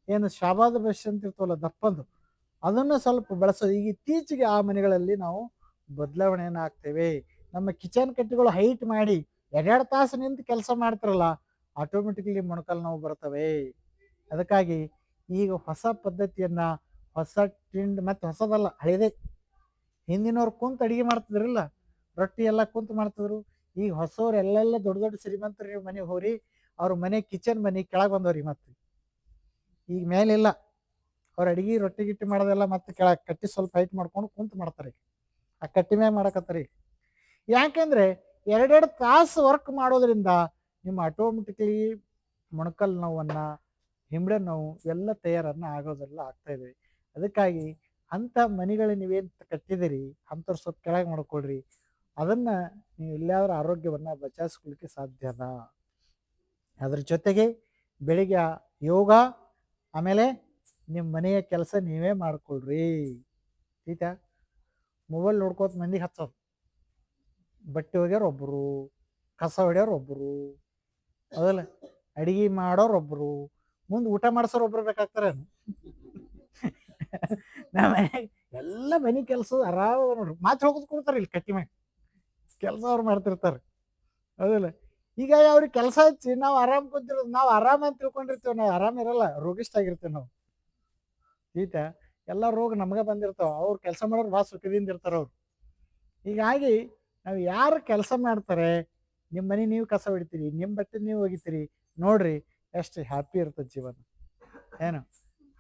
Speaker 1: ಏನು ಶಾಬಾದ ಬ್ರಷ್ ಅಂತ ಇರ್ತವಲ್ಲ ದಪ್ಪಂದು, ಅದನ್ನು ಸ್ವಲ್ಪ ಬಳಸೋದು. ಈಗ ಇತ್ತೀಚೆಗೆ ಆ ಮನೆಗಳಲ್ಲಿ ನಾವು ಬದಲಾವಣೆಯನ್ನು ಆಗ್ತೇವೆ. ನಮ್ಮ ಕಿಚನ್ ಕಟ್ಟಿಗಳು ಹೈಟ್ ಮಾಡಿ 2 ತಾಸು ನಿಂತು ಕೆಲಸ ಮಾಡ್ತಾರಲ್ಲ, ಆಟೋಮೆಟಿಕ್ಲಿ ಮೊಣಕಾಲು ನೋವು ಬರ್ತವೆ. ಅದಕ್ಕಾಗಿ ಈಗ ಹೊಸ ಪದ್ಧತಿಯನ್ನು, ಹೊಸ ಟ್ರೆಂಡ್, ಮತ್ತು ಹೊಸದಲ್ಲ ಹಳೇದೇ, ಹಿಂದಿನವ್ರು ಕುಂತು ಅಡುಗೆ ಮಾಡ್ತಿದ್ರಲ್ಲ, ರೊಟ್ಟಿ ಎಲ್ಲ ಕುಂತು ಮಾಡ್ತಿದ್ರು. ಈಗ ಹೊಸವ್ರು ಎಲ್ಲೆಲ್ಲ ದೊಡ್ಡ ದೊಡ್ಡ ಶ್ರೀಮಂತರು ಮನೆಗೆ ಹೋಗ್ರಿ, ಅವ್ರ ಮನೆ ಕಿಚನ್ ಮನೆ ಕೆಳಗೆ ಬಂದವ್ರಿ, ಮತ್ತೆ ಈಗ ಮೇಲಿಲ್ಲ. ಅವ್ರು ಅಡುಗೆ ರೊಟ್ಟಿ ಗಿಟ್ಟಿ ಮಾಡೋದೆಲ್ಲ ಮತ್ತೆ ಕೆಳಗೆ ಕಟ್ಟಿ ಸ್ವಲ್ಪ ಹೈಟ್ ಮಾಡ್ಕೊಂಡು ಕುಂತು ಮಾಡ್ತಾರೆ. ಆ ಕಟ್ಟಿ ಮ್ಯಾಗ ಮಾಡಕತ್ತಾರೆ. ಯಾಕೆಂದರೆ 2 ತಾಸು ವರ್ಕ್ ಮಾಡೋದ್ರಿಂದ ನಿಮ್ಮ ಆಟೋಮೆಟಿಕ್ಲಿ ಮೊಣಕಾಲು ನೋವನ್ನು, ಹಿಂಬಳೆ ನೋವು ಎಲ್ಲ ತಯಾರನ್ನು ಆಗೋದೆಲ್ಲ ಆಗ್ತಾಯಿದೆ. ಅದಕ್ಕಾಗಿ ಅಂಥ ಮನೆಗಳು ನೀವೇನು ಕಟ್ಟಿದಿರಿ ಅಂಥವ್ರು ಸ್ವಲ್ಪ ಕೆಳಗೆ ಮಾಡ್ಕೊಳ್ರಿ, ಅದನ್ನು ನೀವು ಎಲ್ಲಾದ್ರೂ ಆರೋಗ್ಯವನ್ನು ಬಚಾಯಿಸ್ಕೊಳ್ಳಿಕ್ಕೆ ಸಾಧ್ಯದ. ಅದ್ರ ಜೊತೆಗೆ ಬೆಳಿಗ್ಗೆ ಯೋಗ, ಆಮೇಲೆ ನಿಮ್ಮ ಮನೆಯ ಕೆಲಸ ನೀವೇ ಮಾಡ್ಕೊಳ್ರಿ. ಆಯ್ತಾ? ಮೊಬೈಲ್ ನೋಡ್ಕೋತ ಮಂದಿಗೆ ಹಚ್ಚೋದು, ಬಟ್ಟೆ ಒಗ್ಯೋರು ಒಬ್ಬರು, ಕಸ ಹೊಡ್ಯೋರು ಒಬ್ಬರು, ಅದಲ್ಲ ಅಡುಗೆ ಮಾಡೋರು ಒಬ್ಬರು, ಮುಂದೆ ಊಟ ಮಾಡಿಸೋರು ಒಬ್ರು ಬೇಕಾಗ್ತಾರೆ. ನಮ್ಮ ಮನೆಯಾಗ ಎಲ್ಲ ಮನೆ ಕೆಲಸ ಆರಾಮ ನೋಡ್ರಿ, ಮಾತು ಹೋಗೋದು ಕೊಡ್ತಾರೆ, ಇಲ್ಲಿ ಕಟ್ಟಿ ಮ್ಯಾಗ ಕೆಲಸ ಅವ್ರು ಮಾಡ್ತಿರ್ತಾರೆ, ಹೌದಿಲ್ಲ? ಈಗ ಅವ್ರಿಗೆ ಕೆಲಸ ಹಚ್ಚಿ ನಾವು ಆರಾಮ್ ಕುಂತಿರೋದು, ನಾವು ಆರಾಮ ಅಂತ ತಿಳ್ಕೊಂಡಿರ್ತೇವೆ, ನಾವು ಆರಾಮ ಇರಲ್ಲ, ರೋಗಿಷ್ಟಾಗಿರ್ತೇವೆ ನಾವು. ಈತ ಎಲ್ಲ ರೋಗ ನಮಗೆ ಬಂದಿರ್ತಾವೆ, ಅವ್ರು ಕೆಲಸ ಮಾಡೋರು ಭಾಳ ಸುಖದಿಂದ ಇರ್ತಾರೆ ಅವ್ರು. ಹೀಗಾಗಿ ನಾವು ಯಾರು ಕೆಲಸ ಮಾಡ್ತಾರೆ, ನಿಮ್ಮ ಮನೆ ನೀವು ಕಸ ಹೊಡಿತೀರಿ, ನಿಮ್ಮ ಬಟ್ಟೆ ನೀವು ಒಗಿತೀರಿ, ನೋಡ್ರಿ ಎಷ್ಟು ಹ್ಯಾಪಿ ಇರ್ತದೆ ಜೀವನ. ಏನು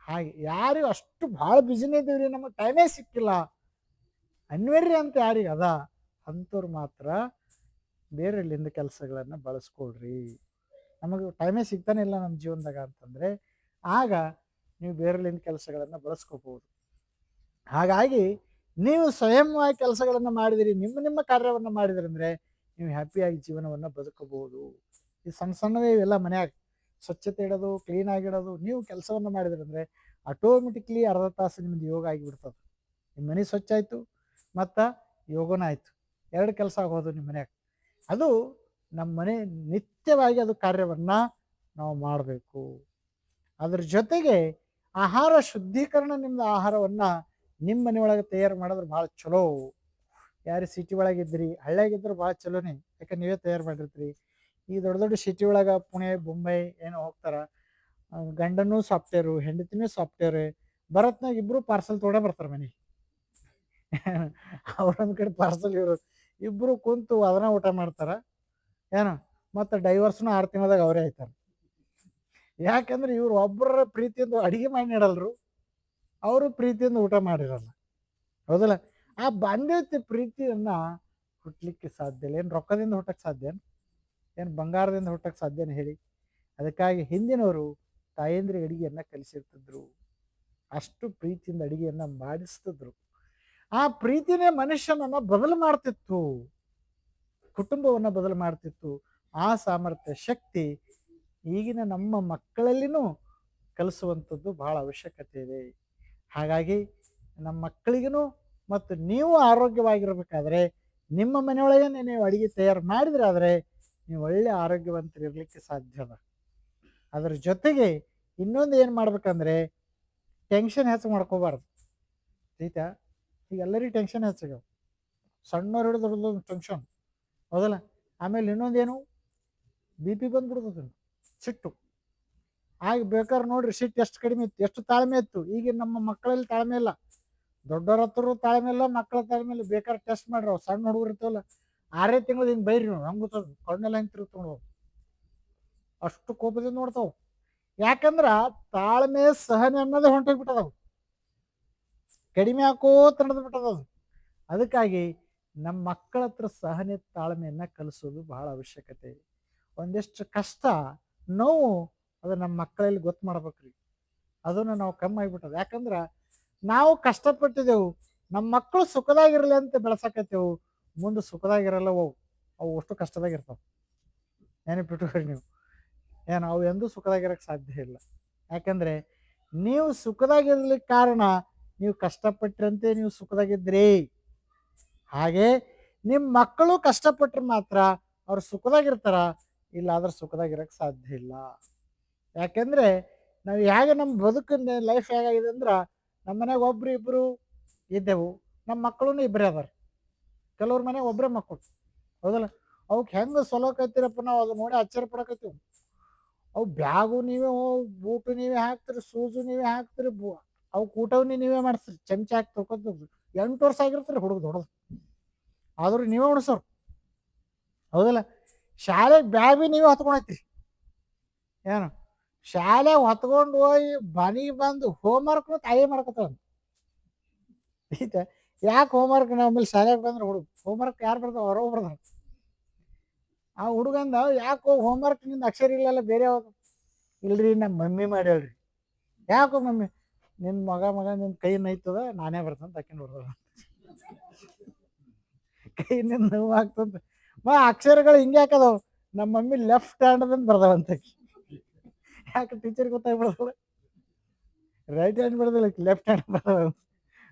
Speaker 1: ಹಾಗೆ ಯಾರಿಗೂ ಅಷ್ಟು ಭಾಳ ಬಿಸಿನೇ ಇದ್ದೀವ್ರಿ, ನಮಗೆ ಟೈಮೇ ಸಿಕ್ಕಿಲ್ಲ ಅನ್ವರ್ರಿ ಅಂತ ಯಾರಿಗೆ ಅದ, ಅಂಥವ್ರು ಮಾತ್ರ ಬೇರೆಲ್ಲಿಂದ ಕೆಲಸಗಳನ್ನು ಬಳಸ್ಕೊಳ್ರಿ. ನಮಗೆ ಟೈಮೇ ಸಿಗ್ತಾನೆ ಇಲ್ಲ ನಮ್ಮ ಜೀವನದಾಗ ಅಂತಂದರೆ, ಆಗ ನೀವು ಬೇರೆಲ್ಲಿಂದ ಕೆಲಸಗಳನ್ನು ಬಳಸ್ಕೋಬೋದು. ಹಾಗಾಗಿ ನೀವು ಸ್ವಯಂವಾಗಿ ಕೆಲಸಗಳನ್ನು ಮಾಡಿದಿರಿ, ನಿಮ್ಮ ಕಾರ್ಯವನ್ನು ಮಾಡಿದ್ರಿ ಅಂದರೆ ನೀವು ಹ್ಯಾಪಿಯಾಗಿ ಜೀವನವನ್ನು ಬದುಕಬಹುದು. ಈ ಸಣ್ಣ ಸಣ್ಣವೇ ಇವೆಲ್ಲ ಮನ್ಯಾಗ ಸ್ವಚ್ಛತೆ ಇಡೋದು, ಕ್ಲೀನ್ ಆಗಿಡೋದು. ನೀವು ಕೆಲಸವನ್ನು ಮಾಡಿದ್ರಿ ಅಂದರೆ ಆಟೋಮೆಟಿಕ್ಲಿ ಅರ್ಧ ತಾಸು ನಿಮ್ದು ಯೋಗ ಆಗಿಬಿಡ್ತದೆ. ನಿಮ್ಮ ಮನೆ ಸ್ವಚ್ಛ ಆಯಿತು ಮತ್ತು ಯೋಗನೂ ಆಯಿತು, ಎರಡು ಕೆಲಸ ಆಗೋದು ನಿಮ್ಮ ಮನ್ಯಾಗ. ಅದು ನಮ್ಮ ಮನೆ ನಿತ್ಯವಾಗಿ ಅದು ಕಾರ್ಯವನ್ನು ನಾವು ಮಾಡಬೇಕು. ಅದ್ರ ಜೊತೆಗೆ ಆಹಾರ ಶುದ್ಧೀಕರಣ, ನಿಮ್ಮದು ಆಹಾರವನ್ನು ನಿಮ್ಮ ಮನೆಯೊಳಗೆ ತಯಾರು ಮಾಡಿದ್ರೆ ಭಾಳ ಚಲೋ. ಯಾರು ಸಿಟಿ ಒಳಗಿದ್ರಿ, ಹಳ್ಳಿಯಾಗಿದ್ರೆ ಭಾಳ ಚಲೋನೇ, ಯಾಕೆ ನೀವೇ ತಯಾರು ಮಾಡಿರ್ತೀರಿ. ಈ ದೊಡ್ಡ ದೊಡ್ಡ ಸಿಟಿ ಒಳಗೆ ಪುಣೆ, ಮುಂಬೈ ಏನೋ ಹೋಗ್ತಾರೆ, ಗಂಡನೂ ಸಾಫ್ಟ್ವೇರು, ಹೆಂಡತಿನೂ ಸಾಫ್ಟ್ವೇರ್, ಬರತ್ನಾಗ ಇಬ್ಬರು ಪಾರ್ಸಲ್ ತೊಗೊಂಡೇ ಬರ್ತಾರೆ ಮನೆಗೆ. ಅವ್ರೊಂದು ಕಡೆ ಪಾರ್ಸಲ್, ಇವರು ಇಬ್ಬರು ಕುಂತು ಅದನ್ನ ಊಟ ಮಾಡ್ತಾರೆ ಏನೋ. ಮತ್ತು ಡೈವರ್ಸ್ನು 6 ತಿಂಗಳದಾಗ ಅವರೇ ಆಯ್ತಾರೆ. ಯಾಕಂದ್ರೆ ಇವ್ರು ಒಬ್ಬರ ಪ್ರೀತಿಯಿಂದ ಅಡುಗೆ ಮಾಡಿ ನೀಡಲ್ರು, ಅವರು ಪ್ರೀತಿಯಿಂದ ಊಟ ಮಾಡಿರಲ್ಲ. ಹೌದಲ್ಲ? ಆ ಬಾಂಧವ್ಯತೆ ಪ್ರೀತಿಯನ್ನು ಹುಟ್ಟಲಿಕ್ಕೆ ಸಾಧ್ಯ ಇಲ್ಲ. ಏನು ರೊಕ್ಕದಿಂದ ಹುಟ್ಟಕ್ಕೆ ಸಾಧ್ಯ? ಏನು ಬಂಗಾರದಿಂದ ಹುಟ್ಟಕ್ಕೆ ಸಾಧ್ಯನ ಹೇಳಿ? ಅದಕ್ಕಾಗಿ ಹಿಂದಿನವರು ತಾಯಂದ್ರಿಗೆ ಅಡುಗೆಯನ್ನು ಕಲಿಸಿರ್ತಿದ್ರು, ಅಷ್ಟು ಪ್ರೀತಿಯಿಂದ ಅಡುಗೆಯನ್ನು ಮಾಡಿಸ್ತಿದ್ರು. ಆ ಪ್ರೀತಿನೇ ಮನುಷ್ಯನನ್ನು ಬದಲು ಮಾಡ್ತಿತ್ತು, ಕುಟುಂಬವನ್ನು ಬದಲು ಮಾಡ್ತಿತ್ತು. ಆ ಸಾಮರ್ಥ್ಯ, ಶಕ್ತಿ ಈಗಿನ ನಮ್ಮ ಮಕ್ಕಳಲ್ಲಿನೂ ಕಲಿಸುವಂಥದ್ದು ಭಾಳ ಅವಶ್ಯಕತೆ ಇದೆ. ಹಾಗಾಗಿ ನಮ್ಮ ಮಕ್ಕಳಿಗೂ ಮತ್ತು ನೀವು ಆರೋಗ್ಯವಾಗಿರಬೇಕಾದ್ರೆ ನಿಮ್ಮ ಮನೆಯೊಳಗೆ ನೀವು ಅಡುಗೆ ತಯಾರು ಮಾಡಿದ್ರೆ ಆದರೆ ನೀವು ಒಳ್ಳೆ ಆರೋಗ್ಯವಂತರು ಇರಲಿಕ್ಕೆ ಸಾಧ್ಯ ಅದ. ಅದ್ರ ಜೊತೆಗೆ ಇನ್ನೊಂದು ಏನು ಮಾಡ್ಬೇಕಂದ್ರೆ ಟೆನ್ಷನ್ ಹೆಚ್ಚು ಮಾಡ್ಕೋಬಾರ್ದು. ಆಯ್ತಾ? ಈಗ ಎಲ್ಲರಿಗೂ ಟೆನ್ಷನ್ ಹೆಚ್ಚಾಗ್ಯಾವ, ಸಣ್ಣವ್ರು ಹಿಡಿದು ದೊಡ್ಡದೊಂದು ಟೆನ್ಷನ್. ಹೌದಲ್ಲ? ಆಮೇಲೆ ಇನ್ನೊಂದೇನು, ಬಿ ಪಿ ಬಂದ್ಬಿಡ್ತದೆ, ಸಿಟ್ಟು. ಆಗ ಬೇಕಾದ್ರೆ ನೋಡ್ರಿ, ಸಿಟ್ಟು ಎಷ್ಟು ಕಡಿಮೆ ಇತ್ತು, ಎಷ್ಟು ತಾಳ್ಮೆ ಇತ್ತು. ಈಗ ನಮ್ಮ ಮಕ್ಕಳಲ್ಲಿ ತಾಳ್ಮೆ ಇಲ್ಲ, ದೊಡ್ಡವ್ರ ಹತ್ರ ತಾಳ್ಮೆ ಇಲ್ಲ, ಮಕ್ಕಳ ತಾಳ್ಮೆ ಇಲ್ಲ. ಬೇಕಾದ್ರೆ ಟೆಸ್ಟ್ ಮಾಡ್ರಿ, ಅವು ಸಣ್ಣ ಹುಡುಗರು ಇರ್ತಾವಲ್ಲ, 6 ತಿಂಗಳು ಹಿಂಗೆ ಬೈರಿ ನೀವು, ಹಂಗೆ ಗೊತ್ತದ, ಕಣ್ಣೆಲ್ಲ ಹಿಂಗೆ ತಿರುಗ್ಕೊಂಡು ಅಷ್ಟು ಕೋಪದಿಂದ ನೋಡ್ತಾವೆ. ಯಾಕಂದ್ರೆ ತಾಳ್ಮೆ, ಸಹನೆ ಅನ್ನೋದೇ ಹೊಂಟೋಗ್ಬಿಟ್ಟದವು, ಕಡಿಮೆ ಹಾಕೋತ ನಡೆದು ಬಿಟ್ಟದದು. ಅದಕ್ಕಾಗಿ ನಮ್ಮ ಮಕ್ಕಳ ಹತ್ರ ಸಹನೆ, ತಾಳ್ಮೆಯನ್ನು ಕಲಿಸೋದು ಬಹಳ ಅವಶ್ಯಕತೆ. ಒಂದಿಷ್ಟು ಕಷ್ಟ, ನೋವು ಅದು ನಮ್ಮ ಮಕ್ಕಳಲ್ಲಿ ಗೊತ್ತು ಮಾಡ್ಬೇಕ್ರಿ. ಅದನ್ನು ನಾವು ಕಮ್ಮಿ ಆಗಿಬಿಟ್ಟದ. ಯಾಕಂದ್ರೆ ನಾವು ಕಷ್ಟಪಟ್ಟಿದ್ದೆವು, ನಮ್ಮ ಮಕ್ಕಳು ಸುಖದಾಗಿರಲಿ ಅಂತ ಬೆಳೆಸಕತ್ತೇವು, ಮುಂದೆ ಸುಖದಾಗಿರಲ್ಲ ಅವು ಅಷ್ಟು ಕಷ್ಟದಾಗಿರ್ತಾವೆ. ನೆನಪಿಟ್ಕೊಳ್ರಿ ನೀವು, ಏನು ಅವು ಎಂದೂ ಸುಖದಾಗಿರೋಕ್ಕೆ ಸಾಧ್ಯ ಇಲ್ಲ. ಯಾಕಂದರೆ ನೀವು ಸುಖದಾಗಿರ್ಲಿಕ್ಕೆ ಕಾರಣ ನೀವು ಕಷ್ಟಪಟ್ಟರಂತೆ ನೀವು ಸುಖದಾಗಿದ್ರಿ. ಹಾಗೆ ನಿಮ್ಮ ಮಕ್ಕಳು ಕಷ್ಟಪಟ್ಟರೆ ಮಾತ್ರ ಅವ್ರು ಸುಖದಾಗಿರ್ತಾರ, ಇಲ್ಲ ಆದ್ರೆ ಸುಖದಾಗಿರೋಕ್ಕೆ ಸಾಧ್ಯ ಇಲ್ಲ. ಯಾಕೆಂದರೆ ನಾವು ಹೇಗೆ ನಮ್ಮ ಬದುಕಿನ ಲೈಫ್ ಹೇಗಾಗಿದೆ ಅಂದ್ರೆ, ನಮ್ಮ ಮನೆಗೆ ಒಬ್ರು ಇಬ್ಬರು ಇದ್ದೆವು, ನಮ್ಮ ಮಕ್ಕಳು ಇಬ್ಬರೇ ಅದಾರ, ಕೆಲವ್ರ ಮನೆಗೆ ಒಬ್ಬರೇ ಮಕ್ಕಳು. ಹೌದಲ್ಲ? ಅವಕ್ಕೆ ಹೆಂಗೆ ಸೊಲೋಕೈತಿರಪ್ಪ, ನಾವು ಅದು ನೋಡಿ ಆಶ್ಚರ್ಯ ಪಡಕತ್ತೀವಿ. ಅವು ಬ್ಯಾಗು ನೀವೇ, ಬೂಟು ನೀವೇ ಹಾಕ್ತೀರಿ, ಶೂಸು ನೀವೇ ಹಾಕ್ತೀರಿ, ಅವಕ್ಕೆ ಊಟವನ್ನೇ ನೀವೇ ಮಾಡಿಸ್ತೀರಿ, ಚಮಚ ಹಾಕಿ ತೊಗೊತ. 8 ವರ್ಷ ಆಗಿರ್ತೀರಿ ಹುಡುಗ ದೊಡ್ಡದು, ಆದರೂ ನೀವೇ ಉಣಿಸೋರು. ಹೌದಲ್ಲ? ಶಾಲೆಗೆ ಬ್ಯಾಗ್ ಭೀ ನೀವೇ ಹೊತ್ಕೊಂಡೈತ್ರಿ. ಏನು ಶಾಲೆಗೆ ಹೊತ್ಕೊಂಡು ಹೋಗಿ ಮನೆಗೆ ಬಂದು ಹೋಮ್ವರ್ಕ್ನು ತಾಯಿ ಮಾಡ್ಕೊತಾವ. ಐತೆ? ಯಾಕೆ ಹೋಮ್ವರ್ಕ್ ನಮ್ಮಲ್ಲಿ ಶಾಲೆಗೆ ಬಂದ್ರೆ ಹುಡುಗ ಹೋಮ್ವರ್ಕ್ ಯಾರು ಬರ್ತಾವ? ಹೊರಗೆ ಬರ್ತಾವ. ಆ ಹುಡುಗಂದ ಯಾಕೋ ಹೋಮ್ವರ್ಕ್ ನಿಂದ ಅಕ್ಷರ ಇಲ್ಲಲ್ಲ, ಬೇರೆ ಯಾವುದು? ಇಲ್ರಿ ನಮ್ಮ ಮಮ್ಮಿ ಮಾಡಿ ಹೇಳ್ರಿ. ಯಾಕೋ ಮಮ್ಮಿ? ನಿನ್ನ ಮಗ ನಿನ್ನ ಕೈ ನೈತದ, ನಾನೇ ಬರ್ತಂತ ಅಕ್ಕಿ ನೋಡ್ದ, ಕೈ ನಿನ್ನ ನೋವು ಆಗ್ತಂತ. ಅಕ್ಷರಗಳು ಹಿಂಗೆ ಹಾಕದವು, ನಮ್ಮ ಮಮ್ಮಿ ಲೆಫ್ಟ್ ಹ್ಯಾಂಡ್ದಂದು ಬರ್ದಾವಂತ. ಯಾಕೆ ಟೀಚರ್ ಗೊತ್ತಾಗ್ಬಿಡ್ತದೆ, ರೈಟ್ ಹ್ಯಾಂಡ್ ಬರ್ದಿಲ್ಲ, ಲೆಫ್ಟ್ ಹ್ಯಾಂಡ್ ಬರ್ದಾವ.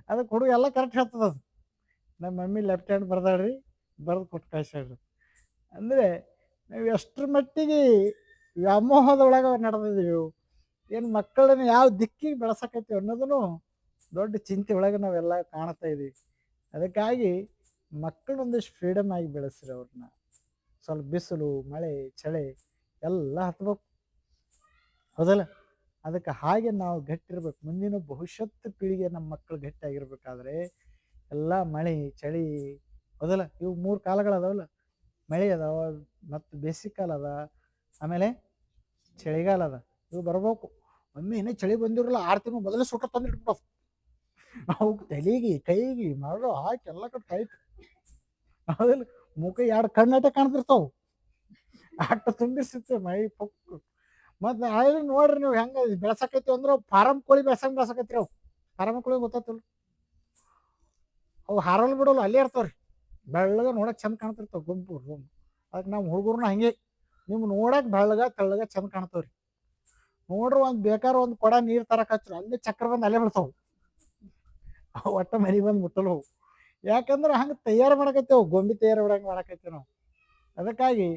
Speaker 1: ಅದಕ್ಕೆ ಹುಡುಗ ಎಲ್ಲ ಕರೆಕ್ಟ್ ಹೇಳ್ತದ, ಅದು ನಮ್ಮ ಮಮ್ಮಿ ಲೆಫ್ಟ್ ಹ್ಯಾಂಡ್ ಬರ್ದಾಳ್ರಿ, ಬರೆದು ಕೊಟ್ಟು ಕಳ್ಸಾಡ್ರಿ. ಅಂದರೆ ನಾವು ಎಷ್ಟರ ಮಟ್ಟಿಗೆ ವ್ಯಾಮೋಹದೊಳಗೆ ನಡೆದಿದ್ದೀವಿ, ಏನು ಮಕ್ಕಳನ್ನ ಯಾವ ದಿಕ್ಕಿಗೆ ಬೆಳೆಸಕತ್ತೀವಿ ಅನ್ನೋದನ್ನು ದೊಡ್ಡ ಚಿಂತೆ ಒಳಗೆ ನಾವೆಲ್ಲ ಕಾಣ್ತಾ ಇದ್ದೀವಿ. ಅದಕ್ಕಾಗಿ ಮಕ್ಕಳೊಂದಿಷ್ಟು ಫ್ರೀಡಮ್ ಆಗಿ ಬೆಳೆಸ್ರಿ ಅವ್ರನ್ನ. ಸ್ವಲ್ಪ ಬಿಸಿಲು, ಮಳೆ, ಚಳಿ ಎಲ್ಲ ಹತ್ಬೇಕು. ಹೌದಲ್ಲ? ಅದಕ್ಕೆ ಹಾಗೆ ನಾವು ಗಟ್ಟಿರ್ಬೇಕು. ಮುಂದಿನ ಭವಿಷ್ಯತ್ತು ಪೀಳಿಗೆ ನಮ್ಮ ಮಕ್ಕಳು ಗಟ್ಟಿಯಾಗಿರ್ಬೇಕಾದ್ರೆ ಎಲ್ಲ ಮಳೆ, ಚಳಿ, ಹೌದಲ್ಲ? ಇವು 3 ಕಾಲಗಳದಾವಲ್ಲ, ಮಳೆ ಅದಾವ, ಮತ್ತು ಬೇಸಿಗೆ ಕಾಲ ಅದ, ಆಮೇಲೆ ಚಳಿಗಾಲ ಅದ. ಇವು ಬರ್ಬೇಕು. ಒಮ್ಮೆ ಇನ್ನೂ ಚಳಿ ಬಂದಿರಲ್ಲ, 6 ತಿಂಗಳು ಮೊದಲೇ ಸುಟ್ಟ ತಂದಿಟ್ಬಿಟ್ಟು ಅವು ತಲೆಗೆ ಕೈಗೆ ಮಾಡೋ ಹಾಕಿ ಎಲ್ಲ ಕಟ್ಟು ಕೈಟ್. ಹೌದಲ್ಲ? ಮುಖ 2 ಕಣ್ಣಾಟೆ ಕಾಣ್ತಿರ್ತಾವೆ, ಆಟ ತುಂಬಿಸಿರ್ತೇವೆ ಮೈ ಪೊಕ್ಕು. ಮತ್ತು ಅಲ್ಲಿ ನೋಡ್ರಿ ನೀವು ಹೆಂಗೆ ಬೆಳೆಸಕೈತಿ ಅಂದ್ರೆ, ಫಾರಮ್ ಕೋಳಿ ಬೆಳೆಸಕೈತ್ರಿ. ಅವು ಫಾರಮ್ ಕೋಳಿ ಗೊತ್ತಿಲ್ಲ, ಅವು ಹಾರಲ್ ಬಿಡೋಲ್ಲ, ಅಲ್ಲೇ ಇರ್ತಾವ್ರಿ, ಬೆಳ್ಳಗೆ ನೋಡಕ್ಕೆ ಚಂದ ಕಾಣ್ತಿರ್ತಾವೆ, ಗುಂಪು. ಅದಕ್ಕೆ ನಾವು ಹುಡುಗರನ್ನ ಹಂಗೆ ನಿಮ್ಗೆ ನೋಡಕ್ಕೆ ಬೆಳ್ಳಗ ತೆಳ್ಳಗ ಚಂದ ಕಾಣ್ತಾವ್ರಿ. ನೋಡ್ರಿ ಒಂದು ಬೇಕಾದ್ರೆ ಒಂದು ಕೊಡ ನೀರು ತರಕ್ಕೆ ಹಚ್ರು ಅಲ್ಲೇ ಚಕ್ರ ಬಂದು ಅಲ್ಲೇ ಬಿಡ್ತಾವೆ. ಒಟ್ಟ ಮನೆ ಬಂದು ಮುಟ್ಟಲು. ಯಾಕಂದ್ರೆ ಹಂಗೆ ತಯಾರು ಮಾಡಕತ್ತೇವೆ, ಗೊಂಬೆ ತಯಾರು ಮಾಡಕತ್ತೇವೆ ನಾವು. ಅದಕ್ಕಾಗಿ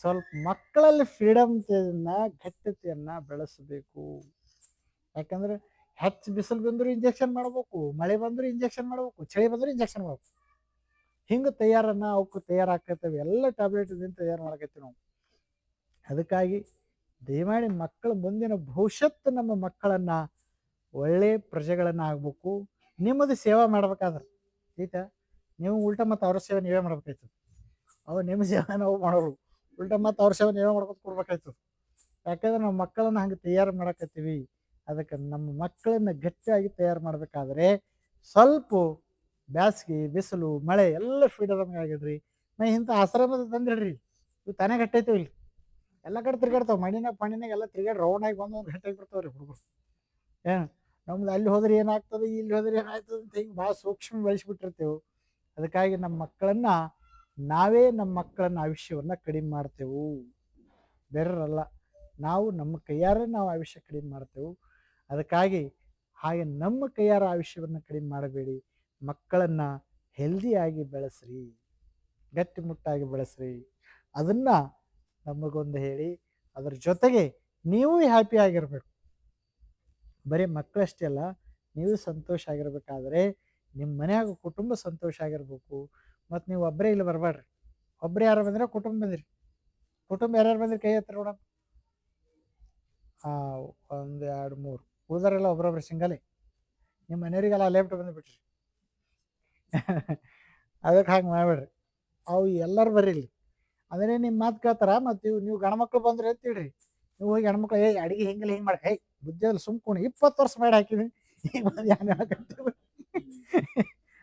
Speaker 1: ಸ್ವಲ್ಪ ಮಕ್ಕಳಲ್ಲಿ ಫ್ರೀಡಮ್ನ ಗಟ್ಟಿತೆಯನ್ನು ಬೆಳೆಸಬೇಕು. ಯಾಕಂದ್ರೆ ಹೆಚ್ಚು ಬಿಸಿಲು ಬಂದರೂ ಇಂಜೆಕ್ಷನ್ ಮಾಡ್ಬೇಕು, ಮಳೆ ಬಂದರೂ ಇಂಜೆಕ್ಷನ್ ಮಾಡ್ಬೇಕು, ಚಳಿ ಬಂದರೂ ಇಂಜೆಕ್ಷನ್ ಮಾಡ್ಬೇಕು. ಹಿಂಗೆ ಅವಕ್ಕೆ ತಯಾರಾಕತ್ತೇವೆ, ಎಲ್ಲ ಟ್ಯಾಬ್ಲೆಟ್ದಿಂದ ತಯಾರು ಮಾಡಕತ್ತೀವಿ ನಾವು. ಅದಕ್ಕಾಗಿ ದಯಮಾಡಿ ಮಕ್ಕಳ ಮುಂದಿನ ಭವಿಷ್ಯತ್ತು ನಮ್ಮ ಮಕ್ಕಳನ್ನು ಒಳ್ಳೆಯ ಪ್ರಜೆಗಳನ್ನು ಆಗ್ಬೇಕು. ನಿಮ್ಮದು ಸೇವೆ ಮಾಡ್ಬೇಕಾದ್ರೆ ಆಯ್ತಾ, ನೀವು ಉಲ್ಟಾ ಮತ್ತು ಅವ್ರ ಸೇವೆ ನೀವೇ ಮಾಡ್ಬೇಕಾಯ್ತದೆ. ಅವು ನಿಮ್ಮ ಸೇವೆ ನಾವು ಮಾಡೋರು, ಉಲ್ಟಾ ಮತ್ತು ಅವ್ರ ಸೇವೆ ನೀವೇ ಮಾಡ್ಕೊತ ಕೊಡ್ಬೇಕಾಯ್ತದೆ. ಯಾಕಂದ್ರೆ ನಾವು ಮಕ್ಕಳನ್ನು ಹಂಗೆ ತಯಾರು ಮಾಡಕತ್ತೀವಿ. ಅದಕ್ಕೆ ನಮ್ಮ ಮಕ್ಕಳನ್ನು ಗಟ್ಟಿಯಾಗಿ ತಯಾರು ಮಾಡಬೇಕಾದ್ರೆ ಸ್ವಲ್ಪ ಬ್ಯಾಸ್ಗೆ ಬಿಸಿಲು ಮಳೆ ಎಲ್ಲ ಫ್ರೀಡಮ್ ಆಗಿಡ್ರಿ. ನಾ ಇಂಥ ಆಶ್ರಮದ ತಂದಿಡ್ರಿ, ಇವು ತಾನೇ ಗಟ್ಟೈತೇವೆ. ಇಲ್ಲಿ ಎಲ್ಲ ಕಡೆ ತಿರ್ಗಾಡ್ತಾವೆ, ಮಣ್ಣಿನಾಗ ಪಣ್ಣಿನಾಗ ಎಲ್ಲ ತಿರ್ಗಾಡಿ ರೌಂಡಾಗಿ ಬಂದು ಒಂದು ಗಟ್ಟಾಗಿ ಬಿಡ್ತಾವೆ ರೀ ಹುಡುಗರು. ಏನು ನಮ್ದು ಅಲ್ಲಿ ಹೋದ್ರೆ ಏನಾಗ್ತದೆ, ಇಲ್ಲಿ ಹೋದ್ರೆ ಏನಾಗ್ತದೆ ಅಂತ ಹಿಂಗೆ ಭಾಳ ಸೂಕ್ಷ್ಮ ಬೆಳೆಸ್ಬಿಟ್ಟಿರ್ತೇವೆ. ಅದಕ್ಕಾಗಿ ನಮ್ಮ ಮಕ್ಕಳನ್ನು ನಾವೇ ನಮ್ಮ ಮಕ್ಕಳನ್ನ ಆಯುಷ್ಯವನ್ನು ಕಡಿಮೆ ಮಾಡ್ತೇವೆ, ಬೇರೆಯವರಲ್ಲ. ನಾವು ನಮ್ಮ ಕೈಯಾರೆ ನಾವು ಆಯುಷ್ಯ ಕಡಿಮೆ ಮಾಡ್ತೇವೆ. ಅದಕ್ಕಾಗಿ ಹಾಗೆ ನಮ್ಮ ಕೈಯಾರ ಆಯುಷ್ಯವನ್ನು ಕಡಿಮೆ ಮಾಡಬೇಡಿ. ಮಕ್ಕಳನ್ನು ಹೆಲ್ದಿಯಾಗಿ ಬೆಳೆಸ್ರಿ, ಗಟ್ಟಿಮುಟ್ಟಾಗಿ ಬೆಳೆಸ್ರಿ. ಅದನ್ನು ನಮಗೊಂದು ಹೇಳಿ, ಅದ್ರ ಜೊತೆಗೆ ನೀವು ಹ್ಯಾಪಿ ಆಗಿರಬೇಕು. ಬರೀ ಮಕ್ಕಳಷ್ಟೇ ಅಲ್ಲ, ನೀವು ಸಂತೋಷ ಆಗಿರ್ಬೇಕಾದ್ರೆ ನಿಮ್ಮ ಮನ್ಯಾಗ ಕುಟುಂಬ ಸಂತೋಷ ಆಗಿರ್ಬೇಕು. ಮತ್ತು ನೀವು ಒಬ್ಬರೇ ಇಲ್ಲಿ ಬರಬೇಡ್ರಿ, ಒಬ್ಬರೇ ಯಾರು ಬಂದರೆ ಕುಟುಂಬ ಬಂದಿರಿ. ಕುಟುಂಬ ಯಾರ್ಯಾರು ಬಂದಿರಿ ಕೈ ಹತ್ತಿರ ನೋಡೋಣ. 1 2 3 ಉಳಿದಾರೆಲ್ಲ ಒಬ್ರೊಬ್ರು ಸಿಂಗಲೇ. ನಿಮ್ಮ ಮನೆಯವರಿಗೆಲ್ಲ ಅಲ್ಲೇ ಬಿಟ್ಟು ಬಂದುಬಿಟ್ರಿ. ಅದಕ್ಕೆ ಹಾಗೆ ಮಾಡಬೇಡ್ರಿ, ಅವು ಎಲ್ಲರೂ ಬರ್ರಿ ಇಲ್ಲಿ. ಅಂದರೆ ನಿಮ್ಮ ಮಾತು ಕೇಳ್ತಾರ. ಮತ್ತು ನೀವು ಗಂಡ್ಮಕ್ಳು ಬಂದ್ರಿ ಅಂತೇಳ್ರಿ, ನೀವು ಹೋಗಿ ಹೆಣ್ಮಕ್ಳು ಅಡುಗೆ ಹಿಂಗೆಲ್ಲ ಹಿಂಗೆ ಮಾಡಿ ಬುದ್ಧಿಯಲ್ಲಿ ಸುಮ್ಕೊಂಡು 20 ವರ್ಷ ಮಾಡಿ ಹಾಕಿದ್ದೀನಿ, ಈಗ ಬಂದು ಏನು ಹೇಳಕತ್ತೀವಿ.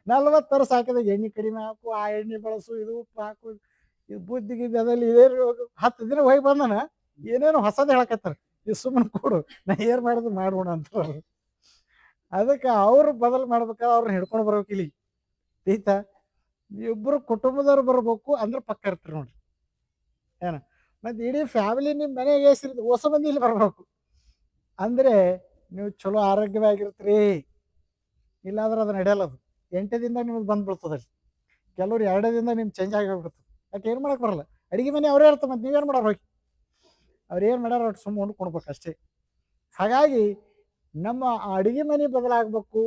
Speaker 1: 40 ವರ್ಷ ಹಾಕಿದಾಗ ಎಣ್ಣೆ ಕಡಿಮೆ ಹಾಕು, ಆ ಎಣ್ಣೆ ಬಳಸು, ಇದು ಉಪ್ಪು ಹಾಕು, ಇದು ಬುದ್ಧಿಗೆ ಅದಲ್ಲಿ ಇದೇ 10 ದಿನ ಹೋಗಿ ಬಂದನ ಏನೇನು ಹೊಸದು ಹೇಳಕತ್ತಾರ. ಇದು ಸುಮ್ಮನೆ ಕೊಡು, ನಾ ಏನು ಮಾಡೋದು ಮಾಡೋಣ ಅಂತ. ಅದಕ್ಕೆ ಅವರು ಬದಲು ಮಾಡ್ಬೇಕಾದ್ರೆ ಅವ್ರನ್ನ ಹಿಡ್ಕೊಂಡು ಬರ್ಬೇಕು ಇಲ್ಲಿ ಆಯ್ತಾ. ಇಬ್ಬರು ಕುಟುಂಬದವ್ರು ಬರ್ಬೇಕು ಅಂದ್ರೆ ಪಕ್ಕ ಇರ್ತಾರೆ ನೋಡ್ರಿ. ಏನು ಮತ್ತು ಇಡೀ ಫ್ಯಾಮಿಲಿ ನಿಮ್ಮ ಮನೆಗೆ ಹೆಸರಿದ್ದು ಹೊಸ ಮಂದಿ ಇಲ್ಲಿ ಬರ್ಬೇಕು ಅಂದರೆ ನೀವು ಚಲೋ ಆರೋಗ್ಯವಾಗಿರ್ತೀರಿ. ಇಲ್ಲಾಂದ್ರೆ ಅದು ನಡೆಯಲ್ಲ. ಅದು 8 ದಿನದಾಗ ನಿಮಗೆ ಬಂದ್ಬಿಡ್ತದೆ. ಕೆಲವ್ರು 2 ದಿನದಾಗ ನಿಮ್ಗೆ ಚೇಂಜ್ ಆಗಿ ಹೋಗ್ಬಿಡ್ತದೆ. ಯಾಕೆ ಏನು ಮಾಡಕ್ಕೆ ಬರಲ್ಲ, ಅಡುಗೆ ಮನೆ ಅವರೇ ಇರ್ತದೆ. ಮತ್ತು ನೀವೇನು ಮಾಡೋರು ಹೋಗಿ, ಅವ್ರು ಏನು ಮಾಡ್ಯಾರ ಒಟ್ಟು ಸುಮ್ಮನೆ ಹೊಂದ್ಕೊಡ್ಬೇಕು ಅಷ್ಟೇ. ಹಾಗಾಗಿ ನಮ್ಮ ಅಡುಗೆ ಮನೆ ಬದಲಾಗಬೇಕು,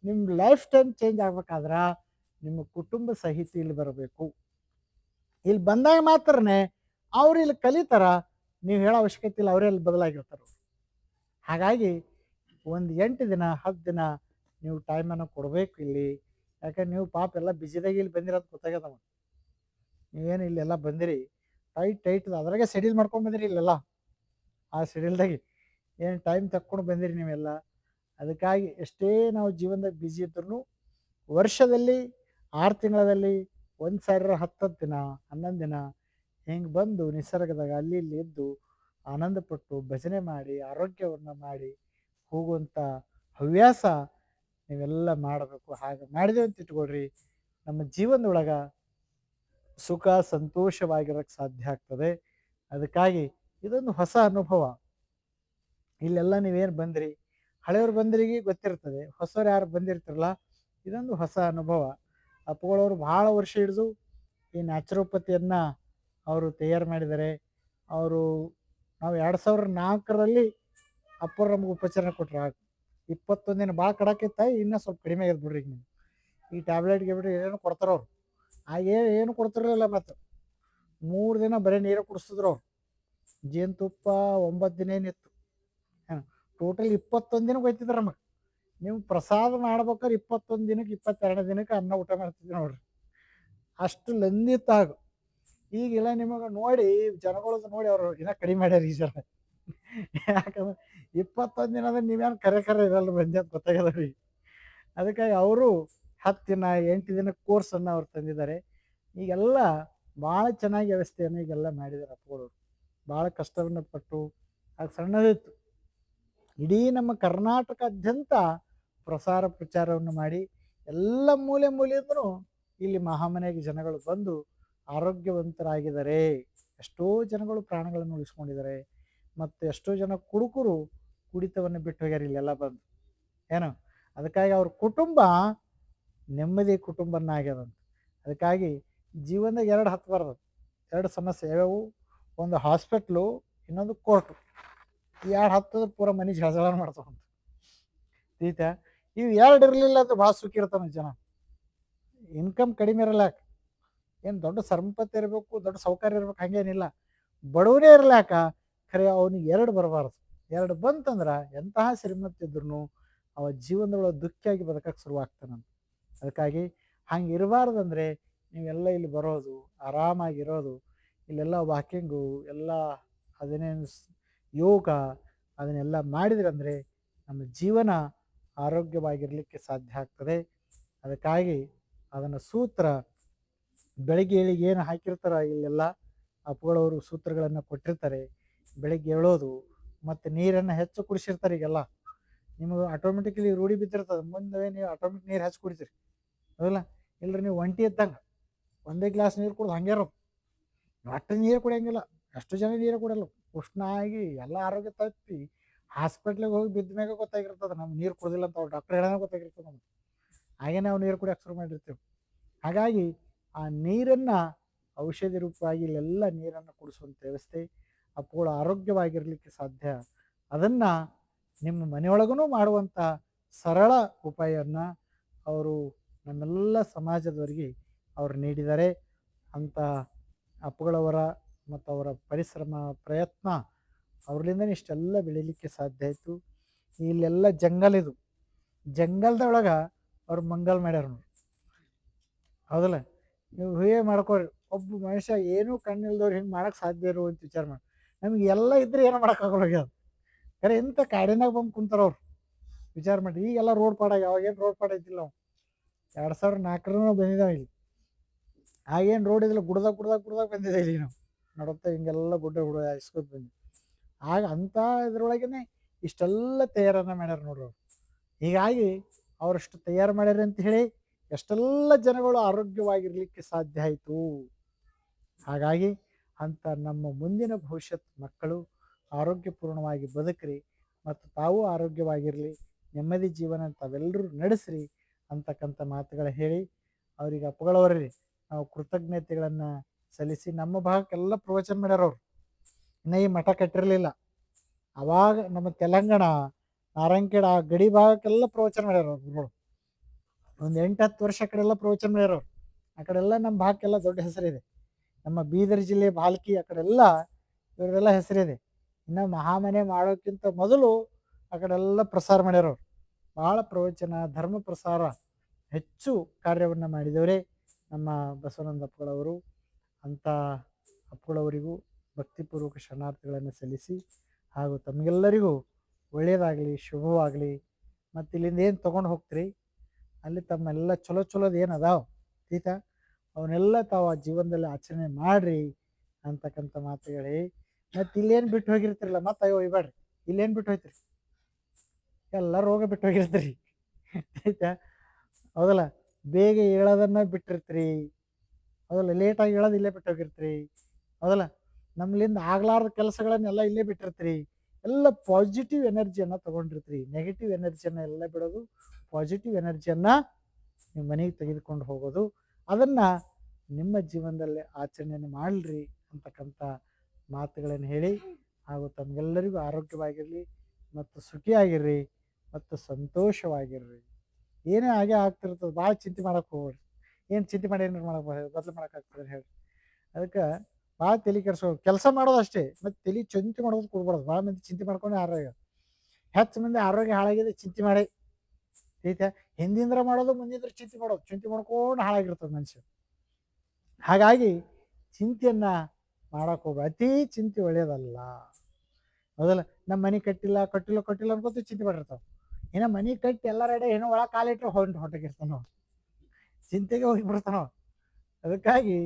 Speaker 1: ನಿಮ್ಮ ಲೈಫ್ ಸ್ಟೈಲ್ ಚೇಂಜ್ ಆಗ್ಬೇಕಾದ್ರೆ ನಿಮ್ಮ ಕುಟುಂಬ ಸಹಿತ ಇಲ್ಲಿ ಬರಬೇಕು. ಇಲ್ಲಿ ಬಂದಾಗ ಮಾತ್ರನೇ ಅವ್ರು ಇಲ್ಲಿ ಕಲಿತಾರ. ನೀವು ಹೇಳೋ ಅವಶ್ಯಕತೆ ಇಲ್ಲ, ಅವರೇ ಅಲ್ಲಿ ಬದಲಾಗಿರ್ತಾರೆ. ಹಾಗಾಗಿ ಒಂದು 8 ದಿನ 10 ದಿನ ನೀವು ಟೈಮನ್ನು ಕೊಡಬೇಕು ಇಲ್ಲಿ. ಯಾಕಂದ್ರೆ ನೀವು ಪಾಪ ಎಲ್ಲ ಬಿಜಿದಾಗ ಇಲ್ಲಿ ಬಂದಿರೋದು ಗೊತ್ತಾಗ್ಯದ. ನೀವೇನು ಇಲ್ಲೆಲ್ಲ ಬಂದಿರಿ ಟೈಟ್ ಅದ್ರಾಗೆ ಶೆಡ್ಯೂಲ್ ಮಾಡ್ಕೊಂಡು ಬಂದಿರಿ ಇಲ್ಲೆಲ್ಲ. ಆ ಶೆಡ್ಯೂಲ್ದಾಗೆ ಏನು ಟೈಮ್ ತಕ್ಕೊಂಡು ಬಂದಿರಿ ನೀವೆಲ್ಲ. ಅದಕ್ಕಾಗಿ ಎಷ್ಟೇ ನಾವು ಜೀವನದಾಗ ಬ್ಯುಸಿ ಇದ್ರೂ ವರ್ಷದಲ್ಲಿ 6 ತಿಂಗಳಲ್ಲಿ 1 ಸಾರಿ 10 ದಿನ 11 ದಿನ ಹಿಂಗೆ ಬಂದು ನಿಸರ್ಗದಾಗ ಅಲ್ಲಿ ಇಲ್ಲಿ ಇದ್ದು ಆನಂದಪಟ್ಟು ಭಜನೆ ಮಾಡಿ ಆರೋಗ್ಯವನ್ನು ಮಾಡಿ ಹೋಗುವಂಥ ಹವ್ಯಾಸ ನೀವೆಲ್ಲ ಮಾಡಬೇಕು. ಹಾಗೆ ಮಾಡಿದೇವೆ ಅಂತ ಇಟ್ಕೊಳ್ರಿ, ನಮ್ಮ ಜೀವನದೊಳಗೆ ಸುಖ ಸಂತೋಷವಾಗಿರೋಕ್ಕೆ ಸಾಧ್ಯ ಆಗ್ತದೆ. ಅದಕ್ಕಾಗಿ ಇದೊಂದು ಹೊಸ ಅನುಭವ. ಇಲ್ಲೆಲ್ಲ ನೀವೇನು ಬಂದಿರಿ, ಹಳೆಯವ್ರು ಬಂದರಿಗೆ ಗೊತ್ತಿರ್ತದೆ, ಹೊಸವ್ರು ಯಾರು ಬಂದಿರ್ತಿರಲ್ಲ ಇದೊಂದು ಹೊಸ ಅನುಭವ. ಅಪ್ಪಗಳವರು ಭಾಳ ವರ್ಷ ಹಿಡಿದು ಈ ನ್ಯಾಚುರೋಪತಿಯನ್ನು ಅವರು ತಯಾರು ಮಾಡಿದ್ದಾರೆ. ಅವರು ನಾವು 2004ರಲ್ಲಿ ಅಪ್ಪರು ನಮ್ಗೆ ಉಪಚಾರ ಕೊಟ್ಟರು. 21 ದಿನ ಭಾಳ ಕಡಾಕಿತ್ತ, ಇನ್ನೂ ಸ್ವಲ್ಪ ಕಡಿಮೆ ಆಗ್ಯದ ಬಿಡ್ರಿ. ಈಗ ನೀವು ಈ ಟ್ಯಾಬ್ಲೆಟ್ಗೆ ಬಿಡ್ರಿ ಏನೇನು ಕೊಡ್ತಾರೋ ಅವ್ರು. ಏನು ಕೊಡ್ತಿರಲಿಲ್ಲ. ಮತ್ತು 3 ದಿನ ಬರೀ ನೀರು ಕುಡಿಸ್ತಿದ್ರು ಅವ್ರು. ಜೇನುತುಪ್ಪ 9 ದಿನ ಏನಿತ್ತು. ಟೋಟಲ್ 21 ದಿನಕ್ಕೆ ಹೋಯ್ತಿದ್ರು ನಮಗೆ. ನೀವು ಪ್ರಸಾದ ಮಾಡ್ಬೇಕಾದ್ರೆ 21 ದಿನಕ್ಕೆ 22 ದಿನಕ್ಕೆ ಅನ್ನ ಊಟ ಮಾಡ್ತಿದ್ವಿ ನೋಡ್ರಿ. ಅಷ್ಟು ಲಂದಿತ್ತಾಗ. ಈಗೆಲ್ಲ ನಿಮಗೆ ನೋಡಿ ಜನಗಳದ್ದು ನೋಡಿ ಅವರು ಇನ್ನೂ ಕಡಿಮೆ ಮಾಡ್ಯಾರ ಈ ಜನ. ಯಾಕಂದ್ರೆ 21 ದಿನ ಅಂದ್ರೆ ನೀವೇನು ಕರೆ ಇರಲ್ಲ ಬಂದಿ ಅಂತ ಗೊತ್ತಾಗದ ರೀ. ಅದಕ್ಕಾಗಿ ಅವರು 10 ದಿನ 8 ದಿನ ಕೋರ್ಸನ್ನು ಅವ್ರು ತಂದಿದ್ದಾರೆ. ಈಗೆಲ್ಲ ಭಾಳ ಚೆನ್ನಾಗಿ ವ್ಯವಸ್ಥೆಯನ್ನು ಈಗೆಲ್ಲ ಮಾಡಿದ್ದಾರೆ ಅಪ್ಪಗಳು. ಭಾಳ ಕಷ್ಟವನ್ನು ಪಟ್ಟು ಅದು ಸಣ್ಣದಿತ್ತು. ಇಡೀ ನಮ್ಮ ಕರ್ನಾಟಕಾದ್ಯಂತ ಪ್ರಸಾರ ಪ್ರಚಾರವನ್ನು ಮಾಡಿ ಎಲ್ಲ ಮೂಲೆ ಮೂಲೆಯಿಂದಲೂ ಇಲ್ಲಿ ಮಹಾಮನೆಗೆ ಜನಗಳು ಬಂದು ಆರೋಗ್ಯವಂತರಾಗಿದ್ದಾರೆ. ಎಷ್ಟೋ ಜನಗಳು ಪ್ರಾಣಗಳನ್ನು ಉಳಿಸ್ಕೊಂಡಿದ್ದಾರೆ. ಮತ್ತು ಎಷ್ಟೋ ಜನ ಕುಡುಕರು ಕುಡಿತವನ್ನು ಬಿಟ್ಟು ಹೋಗ್ಯಾರ ಇಲ್ಲೆಲ್ಲ ಬಂದು. ಏನು ಅದಕ್ಕಾಗಿ ಅವ್ರ ಕುಟುಂಬ ನೆಮ್ಮದಿ ಕುಟುಂಬನ ಆಗ್ಯದಂತ. ಅದಕ್ಕಾಗಿ ಜೀವನದಾಗ ಎರಡು ಹತ್ತಬಾರ್ದು. ಎರಡು ಸಮಸ್ಯೆ ಯಾವ್ಯಾವು? ಒಂದು ಹಾಸ್ಪಿಟ್ಲು, ಇನ್ನೊಂದು ಕೋರ್ಟು. ಈ ಎರಡು ಹತ್ತದ ಪೂರ ಮನೆ ಜಳ ಮಾಡ್ತಾವಂತ. ತಿಳಿತಾ? ಇವು ಎರಡು ಇರಲಿಲ್ಲ ಅಂದ್ರೆ ಭಾಳ ಸುಖಿ ಇರ್ತಾನೆ ಜನ. ಇನ್ಕಮ್ ಕಡಿಮೆ ಇರಲ್ಲ, ಏನು ದೊಡ್ಡ ಸಂಪತ್ತು ಇರಬೇಕು, ದೊಡ್ಡ ಸೌಕರ್ಯ ಇರ್ಬೇಕು ಹಾಗೇನಿಲ್ಲ. ಬಡವನೇ ಇರ್ಲಾಕ ಖರೆ ಅವನಿಗೆ ಎರಡು ಬರಬಾರ್ದು. ಎರಡು ಬಂತಂದ್ರೆ ಎಂತಹ ಶ್ರೀಮಂತಿದ್ರು ಅವ ಜೀವನದೊಳಗೆ ದುಃಖಿಯಾಗಿ ಬದುಕಕ್ಕೆ ಶುರುವಾಗ್ತಾನಂತ. ಅದಕ್ಕಾಗಿ ಹಂಗೆ ಇರಬಾರ್ದಂದ್ರೆ ನೀವೆಲ್ಲ ಇಲ್ಲಿ ಬರೋದು, ಆರಾಮಾಗಿರೋದು, ಇಲ್ಲೆಲ್ಲ ವಾಕಿಂಗು ಎಲ್ಲ ಅದನ್ನೇನು ಯೋಗ ಅದನ್ನೆಲ್ಲ ಮಾಡಿದ್ರಂದರೆ ನಮ್ಮ ಜೀವನ ಆರೋಗ್ಯವಾಗಿರಲಿಕ್ಕೆ ಸಾಧ್ಯ ಆಗ್ತದೆ. ಅದಕ್ಕಾಗಿ ಅದನ್ನು ಸೂತ್ರ ಬೆಳಗ್ಗೆ ಏಳಿಗೆ ಏನು ಹಾಕಿರ್ತಾರೆ ಇಲ್ಲೆಲ್ಲ ಅಪ್ಪುಗಳವರು ಸೂತ್ರಗಳನ್ನು ಕೊಟ್ಟಿರ್ತಾರೆ. ಬೆಳಗ್ಗೆ ಏಳೋದು ಮತ್ತು ನೀರನ್ನು ಹೆಚ್ಚು ಕುಡಿಸಿರ್ತಾರೆ. ಈಗೆಲ್ಲ ನಿಮಗೆ ಆಟೋಮೆಟಿಕಲಿ ರೂಢಿ ಬಿದ್ದಿರ್ತದೆ. ಮುಂದೆ ನೀವು ಆಟೋಮೆಟಿಕ್ ನೀರು ಹೆಚ್ಚು ಕುಡಿತೀರಿ, ಹೌದಲ್ಲ? ಇಲ್ಲರಿ ನೀವು ಒಂಟಿ ಇದ್ದಂಗೆ ಒಂದೇ ಗ್ಲಾಸ್ ನೀರು ಕುಡ್ದು ಹಂಗೆ ಇರೋದು. ಒಟ್ಟು ನೀರು ಕುಡಿಯೋಂಗಿಲ್ಲ. ಎಷ್ಟು ಜನ ನೀರು ಕುಡಿಯಲ್ಲ, ಉಷ್ಣ ಆಗಿ ಎಲ್ಲ ಆರೋಗ್ಯ ತಪ್ಪಿ ಹಾಸ್ಪಿಟ್ಲಿಗೆ ಹೋಗಿ ಬಿದ್ದ ಮ್ಯಾಗ ಗೊತ್ತಾಗಿರ್ತದೆ ನಮ್ಗೆ ನೀರು ಕುಡಿದಿಲ್ಲ ಅಂತ. ಅವ್ರು ಡಾಕ್ಟರ್ ಹೇಳೋಣ ಗೊತ್ತಾಗಿರ್ತದೆ ನಮ್ಗೆ. ಹಾಗೇ ನಾವು ನೀರು ಕುಡಿಯೋಕೆ ಶುರು ಮಾಡಿರ್ತೀವಿ. ಹಾಗಾಗಿ ಆ ನೀರನ್ನು ಔಷಧಿ ರೂಪವಾಗಿ ಇಲ್ಲೆಲ್ಲ ನೀರನ್ನು ಕುಡಿಸುವಂಥ ವ್ಯವಸ್ಥೆ ಅಪ್ಪುಗಳು ಆರೋಗ್ಯವಾಗಿರಲಿಕ್ಕೆ ಸಾಧ್ಯ. ಅದನ್ನು ನಿಮ್ಮ ಮನೆಯೊಳಗೂ ಮಾಡುವಂಥ ಸರಳ ಉಪಾಯವನ್ನು ಅವರು ನಮ್ಮೆಲ್ಲ ಸಮಾಜದವರಿಗೆ ಅವರು ನೀಡಿದ್ದಾರೆ. ಅಂಥ ಅಪ್ಪುಗಳವರ ಮತ್ತು ಅವರ ಪರಿಶ್ರಮ ಪ್ರಯತ್ನ ಅವ್ರಲಿಂದನೇ ಇಷ್ಟೆಲ್ಲ ಬೆಳೀಲಿಕ್ಕೆ ಸಾಧ್ಯ ಆಯಿತು. ಇಲ್ಲೆಲ್ಲ ಜಂಗಲ್, ಇದು ಜಂಗಲ್ದೊಳಗೆ ಅವ್ರು ಮಂಗಲ್ ಮಾಡ್ಯಾರ ನೋಡಿ, ಹೌದಲ್ಲ? ನೀವು ಹೂವೇ ಮಾಡ್ಕೊರಿ. ಒಬ್ಬ ಮನುಷ್ಯ ಏನೂ ಕಣ್ಣಿಲ್ದವ್ರು ಹಿಂಗೆ ಮಾಡೋಕ್ಕೆ ಸಾಧ್ಯ ಇರೋ ಅಂತ ವಿಚಾರ ಮಾಡಿ. ನಮಗೆ ಎಲ್ಲ ಇದ್ರೆ ಏನೋ ಮಾಡೋಕ್ಕಾಗಲ್ಲ ಅದು. ಖರೆ ಇಂಥ ಕಾಡಿನಾಗ ಬಂದು ಕುಂತಾರವ್ರು. ವಿಚಾರ ಮಾಡಿ. ಈಗೆಲ್ಲ ರೋಡ್ ಪಾಡಾಗಿ, ಅವಾಗೇನು ರೋಡ್ ಪಾಡ ಐತಿಲ್ಲ. ನಾವು 2004 ಬಂದಿದ್ದಾವೆ ಇಲ್ಲಿ. ಆಗೇನು ರೋಡ್ ಇದಿಲ್ಲ, ಗುಡ್ದಾಗ ಬಂದಿದೆ ಇಲ್ಲಿ. ನಾವು ನೋಡುತ್ತಾ ಹಿಂಗೆಲ್ಲ ಗುಡ್ಡ ಹೈಸ್ಕೋತ್ ಬಂದ್ವಿ. ಆಗ ಅಂಥ ಇದ್ರೊಳಗೇ ಇಷ್ಟೆಲ್ಲ ತಯಾರನ್ನು ಮಾಡ್ಯಾರ ನೋಡ್ರಿ ಅವ್ರು. ಹೀಗಾಗಿ ಅವರಷ್ಟು ತಯಾರು ಮಾಡ್ಯಾರ ಅಂತ ಹೇಳಿ ಎಷ್ಟೆಲ್ಲ ಜನಗಳು ಆರೋಗ್ಯವಾಗಿರಲಿಕ್ಕೆ ಸಾಧ್ಯ ಆಯಿತು. ಹಾಗಾಗಿ ಅಂಥ ನಮ್ಮ ಮುಂದಿನ ಭವಿಷ್ಯತ್ ಮಕ್ಕಳು ಆರೋಗ್ಯಪೂರ್ಣವಾಗಿ ಬದುಕ್ರಿ ಮತ್ತು ತಾವು ಆರೋಗ್ಯವಾಗಿರಲಿ, ನೆಮ್ಮದಿ ಜೀವನ ತಾವೆಲ್ಲರೂ ನಡೆಸ್ರಿ ಅಂತಕ್ಕಂಥ ಮಾತುಗಳು ಹೇಳಿ ಅವ್ರಿಗೆ ಅಪ್ಪುಗಳವರ್ರಿ ನಾವು ಕೃತಜ್ಞತೆಗಳನ್ನು ಸಲ್ಲಿಸಿ ನಮ್ಮ ಭಾಗಕ್ಕೆಲ್ಲ ಪ್ರವಚನ ಮಾಡ್ಯಾರವ್ರು. ಇನ್ನು ಈ ಮಠ ಕಟ್ಟಿರಲಿಲ್ಲ ಅವಾಗ ನಮ್ಮ ತೆಲಂಗಾಣ ನಾರಂಕೇಡ ಆ ಗಡಿ ಭಾಗಕ್ಕೆಲ್ಲ ಪ್ರವಚನ ಮಾಡ್ಯಾರ ಅವ್ರು. ಒಂದು 8-10 ವರ್ಷ ಆ ಕಡೆಲ್ಲ ಪ್ರವಚನ ಮಾಡ್ಯಾರವ್ರು. ಆ ಕಡೆಲ್ಲ ನಮ್ಮ ಭಾಗಕ್ಕೆಲ್ಲ ದೊಡ್ಡ ಹೆಸರಿದೆ. ನಮ್ಮ ಬೀದರ್ ಜಿಲ್ಲೆ ಭಾಲ್ಕಿ ಆ ಕಡೆಲ್ಲ ಇವರೆಲ್ಲ ಹೆಸರಿದೆ. ಇನ್ನು ಮಹಾಮನೆ ಮಾಡೋಕ್ಕಿಂತ ಮೊದಲು ಆ ಕಡೆಲ್ಲ ಪ್ರಸಾರ ಮಾಡ್ಯಾರವ್ರು. ಭಾಳ ಪ್ರವಚನ, ಧರ್ಮ ಪ್ರಸಾರ ಹೆಚ್ಚು ಕಾರ್ಯವನ್ನು ಮಾಡಿದವರೇ ನಮ್ಮ ಬಸವಾನಂದ ಅಪ್ಪುಗಳವರು. ಅಂಥ ಅಪ್ಪುಗಳವರಿಗೂ ಭಕ್ತಿಪೂರ್ವಕ ಶರಣಾರ್ಥಿಗಳನ್ನು ಸಲ್ಲಿಸಿ ಹಾಗೂ ತಮಗೆಲ್ಲರಿಗೂ ಒಳ್ಳೆಯದಾಗಲಿ, ಶುಭವಾಗಲಿ. ಮತ್ತು ಇಲ್ಲಿಂದ ಏನು ತೊಗೊಂಡು ಹೋಗ್ತೀರಿ ಅಲ್ಲಿ ತಮ್ಮೆಲ್ಲ ಚಲೋದು ಏನು ಅದಾವೆ ತೀತ ಅವನ್ನೆಲ್ಲ ತಾವು ಆ ಜೀವನದಲ್ಲಿ ಆಚರಣೆ ಮಾಡಿರಿ ಅಂತಕ್ಕಂಥ ಮಾತುಗಳೇ. ಮತ್ತು ಇಲ್ಲೇನು ಬಿಟ್ಟು ಹೋಗಿರ್ತಿರಲ್ಲ, ಮತ್ತು ಅಯ್ಯೋ ಒಯ್ಬೇಡ್ರಿ. ಇಲ್ಲೇನು ಬಿಟ್ಟು ಹೋಯ್ತಿರಿ? ಎಲ್ಲ ರೋಗ ಬಿಟ್ಟು ಹೋಗಿರ್ತೀರಿ ಆಯ್ತಾ, ಹೌದಲ್ಲ? ಬೇಗ ಹೇಳೋದನ್ನು ಬಿಟ್ಟಿರ್ತೀರಿ, ಹೌದಲ್ಲ? ಲೇಟಾಗಿ ಹೇಳೋದು ಇಲ್ಲೇ ಬಿಟ್ಟು ಹೋಗಿರ್ತೀರಿ, ಹೌದಲ್ಲ? ನಮ್ಮಲ್ಲಿಂದ ಆಗ್ಲಾರ್ದ ಕೆಲಸಗಳನ್ನೆಲ್ಲ ಇಲ್ಲೇ ಬಿಟ್ಟಿರ್ತೀರಿ. ಎಲ್ಲ ಪಾಸಿಟಿವ್ ಎನರ್ಜಿಯನ್ನು ತೊಗೊಂಡಿರ್ತೀರಿ. ನೆಗೆಟಿವ್ ಎನರ್ಜಿಯನ್ನು ಎಲ್ಲ ಬಿಡೋದು, ಪಾಸಿಟಿವ್ ಎನರ್ಜಿಯನ್ನು ನಿಮ್ಮ ಮನೆಗೆ ತೆಗೆದುಕೊಂಡು ಹೋಗೋದು. ಅದನ್ನು ನಿಮ್ಮ ಜೀವನದಲ್ಲಿ ಆಚರಣೆಯನ್ನು ಮಾಡಲ್ರಿ ಅಂತಕ್ಕಂಥ ಮಾತುಗಳನ್ನು ಹೇಳಿ ಹಾಗೂ ತಮಗೆಲ್ಲರಿಗೂ ಆರೋಗ್ಯವಾಗಿರಲಿ ಮತ್ತು ಸುಖಿಯಾಗಿರ್ರಿ ಮತ್ತು ಸಂತೋಷವಾಗಿರ್ರಿ. ಏನೇ ಹಾಗೆ ಆಗ್ತಿರ್ತದೆ, ಭಾಳ ಚಿಂತೆ ಮಾಡೋಕ್ಕೆ ಹೋಗ್ಬೇಡ್ರಿ. ಏನು ಚಿಂತೆ ಮಾಡಿ ಏನಾರು ಮಾಡೋಕ್ಕೆ ಬದಲು ಮಾಡೋಕ್ಕಾಗ್ತದೆ ಹೇಳಿ. ಅದಕ್ಕೆ ಭಾಳ ತಲೆ ಕೆಡಿಸೋ ಕೆಲಸ ಮಾಡೋದು ಅಷ್ಟೇ, ಮತ್ತು ತಲೆ ಚಿಂತೆ ಮಾಡೋದು ಕೊಡ್ಬಾರ್ದು. ಭಾಳ ಮಂದಿ ಚಿಂತೆ ಮಾಡ್ಕೊಂಡು ಆರೋಗ್ಯ ಹೆಚ್ಚು ಮಂದಿ ಆರೋಗ್ಯ ಹಾಳಾಗಿದೆ ಚಿಂತೆ ಮಾಡಿ ಐತೆ. ಹಿಂದಿಂದ್ರ ಮಾಡೋದು, ಮುಂದಿಂದ್ರ ಚಿಂತೆ ಮಾಡೋದು, ಚಿಂತೆ ಮಾಡ್ಕೊಂಡು ಹಾಳಾಗಿರ್ತದೆ ಮನುಷ್ಯ. ಹಾಗಾಗಿ ಚಿಂತೆಯನ್ನು ಮಾಡೋಕೆ ಹೋಗ್ಬೇಡ. ಅತಿ ಚಿಂತೆ ಒಳ್ಳೆಯದಲ್ಲ, ಹೌದಲ್ಲ? ನಮ್ಮ ಮನೆ ಕಟ್ಟಿಲ್ಲ ಅನ್ಕೋತ ಚಿಂತೆ ಮಾಡಿರ್ತಾವೆ. ಏನೋ ಮನೆ ಕಟ್ಟಿ ಎಲ್ಲ ರೆಡಿ, ಏನೋ ಒಳಗೆ ಕಾಲಿಟ್ಟರೆ ಹೊರಟೋಗಿರ್ತಾನೋ, ಚಿಂತೆಗೆ ಹೋಗಿಬಿಡ್ತಾನೋ. ಅದಕ್ಕಾಗಿ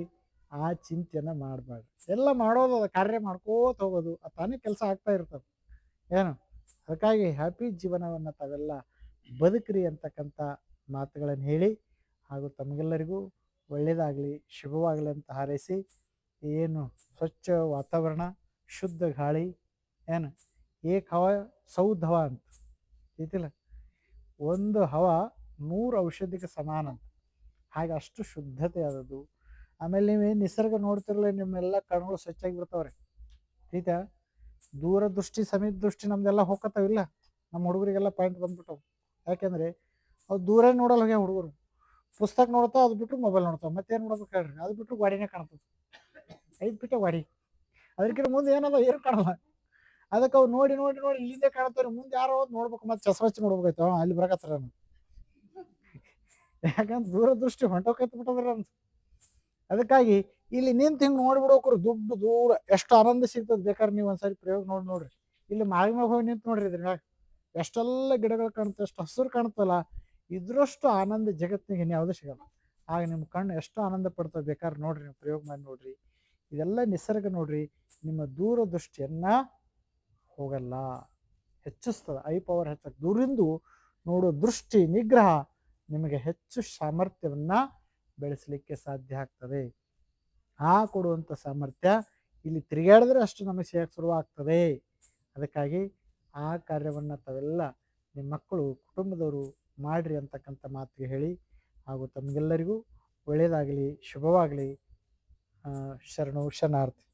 Speaker 1: ಆ ಚಿಂತೆಯನ್ನು ಮಾಡಬಾರ್ದು. ಎಲ್ಲ ಮಾಡೋದು, ಕಾರ್ಯ ಮಾಡ್ಕೋತ ಹೋಗೋದು, ತಾನೇ ಕೆಲಸ ಆಗ್ತಾ ಇರ್ತದೆ ಏನು. ಅದಕ್ಕಾಗಿ ಹ್ಯಾಪಿ ಜೀವನವನ್ನು ತಾವೆಲ್ಲ ಬದುಕ್ರಿ ಅಂತಕ್ಕಂಥ ಮಾತುಗಳನ್ನು ಹೇಳಿ ಹಾಗೂ ತಮಗೆಲ್ಲರಿಗೂ ಒಳ್ಳೆಯದಾಗಲಿ, ಶುಭವಾಗಲಿ ಅಂತ ಹಾರೈಸಿ ಏನು ಸ್ವಚ್ಛ ವಾತಾವರಣ, ಶುದ್ಧ ಗಾಳಿ, ಏನು ಏಕ್ ಹವಾ ಸೌದ್ ಹವಾ ಅಂತ ಐತಿಲ್ಲ, ಒಂದು ಹವಾ 100 ಔಷಧಿಗೆ ಸಮಾನ ಅಂತ. ಹಾಗೆ ಅಷ್ಟು ಶುದ್ಧತೆ ಆದದ್ದು. ಆಮೇಲೆ ನೀವು ನಿಸರ್ಗ ನೋಡ್ತಿರಲ್ಲ, ನಿಮ್ಮೆಲ್ಲ ಕಣ್ಗಳು ಸ್ವಚ್ಛಾಗಿ ಬಿಡ್ತಾವ್ರಿ. ಆಯ್ತಾ? ದೂರದೃಷ್ಟಿ ಸಮೀಪ ದೃಷ್ಟಿ ನಮ್ದೆಲ್ಲ ಹೋಗತ್ತಾವಿಲ್ಲ, ನಮ್ಮ ಹುಡುಗರಿಗೆಲ್ಲ ಪಾಯಿಂಟ್ ಬಂದ್ಬಿಟ್ಟವು. ಯಾಕೆಂದರೆ ಅವು ದೂರ ನೋಡಲ್ಲ ಹೋಗ್ಯ ಹುಡುಗರು, ಪುಸ್ತಕ ನೋಡ್ತಾವ, ಅದು ಬಿಟ್ಟು ಮೊಬೈಲ್ ನೋಡ್ತಾವೆ, ಮತ್ತೇನು ನೋಡ್ಬೇಕು ಹೇಳ್ರಿ, ಅದು ಬಿಟ್ಟು ಗಾಡಿನೇ ಕಾಣ್ತದೆ, ಐದು ಬಿಟ್ಟು ಗಾಡಿ, ಅದಕ್ಕಿಂತ ಮುಂದೆ ಏನದ ಏನು ಕಾಣಲ್ಲ. ಅದಕ್ಕೆ ಅವು ನೋಡಿ ನೋಡಿ ನೋಡಿ ಇಲ್ಲಿಂದೇ ಕಾಣ್ತಾರೆ, ಮುಂದೆ ಯಾರೋ ನೋಡ್ಬೇಕು, ಮತ್ತೆ ಚಸ್ವಚ್ಚ ನೋಡ್ಬೇಕಾಯ್ತು, ಅಲ್ಲಿ ಬರಕತ್ತಾರ. ಯಾಕಂದ್ರೆ ದೂರದೃಷ್ಟಿ ಹೊಂಟೋಕೈತ್ ಬಿಟ್ಟದ್ರ ಅಂತ. ಅದಕ್ಕಾಗಿ ಇಲ್ಲಿ ನಿಂತು ಹಿಂಗೆ ನೋಡ್ಬಿಡೋಕ್ರು ದುಡ್ಡು ದೂರ ಎಷ್ಟು ಆನಂದ ಸಿಗ್ತದೆ, ಬೇಕಾದ್ರೆ ನೀವು ಒಂದ್ಸರಿ ಪ್ರಯೋಗ ನೋಡ್ರಿ. ಇಲ್ಲಿ ಮಾಳಿ ಮ್ಯಾಗ ಹೋಗಿ ನಿಂತು ನೋಡ್ರಿ, ಇದ್ರ ಮ್ಯಾಗ ಎಷ್ಟೆಲ್ಲ ಗಿಡಗಳು ಕಾಣುತ್ತೆ, ಎಷ್ಟು ಹಸಿರು ಕಾಣುತ್ತಲ್ಲ, ಇದ್ರಷ್ಟು ಆನಂದ ಜಗತ್ತಿಗೆ ಯಾವುದೂ ಸಿಗಲ್ಲ. ಆಗ ನಿಮ್ಮ ಕಣ್ಣು ಎಷ್ಟು ಆನಂದ ಪಡ್ತದೆ, ಬೇಕಾದ್ರೆ ನೋಡ್ರಿ, ನೀವು ಪ್ರಯೋಗ ಮಾಡಿ ನೋಡ್ರಿ. ಇದೆಲ್ಲ ನಿಸರ್ಗ ನೋಡ್ರಿ, ನಿಮ್ಮ ದೂರದೃಷ್ಟಿಯನ್ನ ಹೋಗಲ್ಲ, ಹೆಚ್ಚಿಸ್ತದೆ, ಐ ಪವರ್ ಹೆಚ್ಚಾಗ ದೂರಿಂದು ನೋಡೋ ದೃಷ್ಟಿ ನಿಗ್ರಹ ನಿಮಗೆ ಹೆಚ್ಚು ಸಾಮರ್ಥ್ಯವನ್ನ ಬೆಳೆಸಲಿಕ್ಕೆ ಸಾಧ್ಯ ಆಗ್ತದೆ. ಆ ಕೊಡುವಂಥ ಸಾಮರ್ಥ್ಯ ಇಲ್ಲಿ ತಿರುಗಾಡಿದ್ರೆ ಅಷ್ಟು ನಮಗೆ ಸಿಗಕ್ಕೆ ಶುರುವಾಗ್ತದೆ. ಅದಕ್ಕಾಗಿ ಆ ಕಾರ್ಯವನ್ನು ತಾವೆಲ್ಲ ನಿಮ್ಮ ಮಕ್ಕಳು, ಕುಟುಂಬದವರು ಮಾಡ್ರಿ ಅಂತಕ್ಕಂಥ ಮಾತಿಗೆ ಹೇಳಿ, ಹಾಗೂ ತಮಗೆಲ್ಲರಿಗೂ ಒಳ್ಳೆಯದಾಗಲಿ, ಶುಭವಾಗಲಿ. ಶರಣು ಶರಣಾರ್ಥಿ.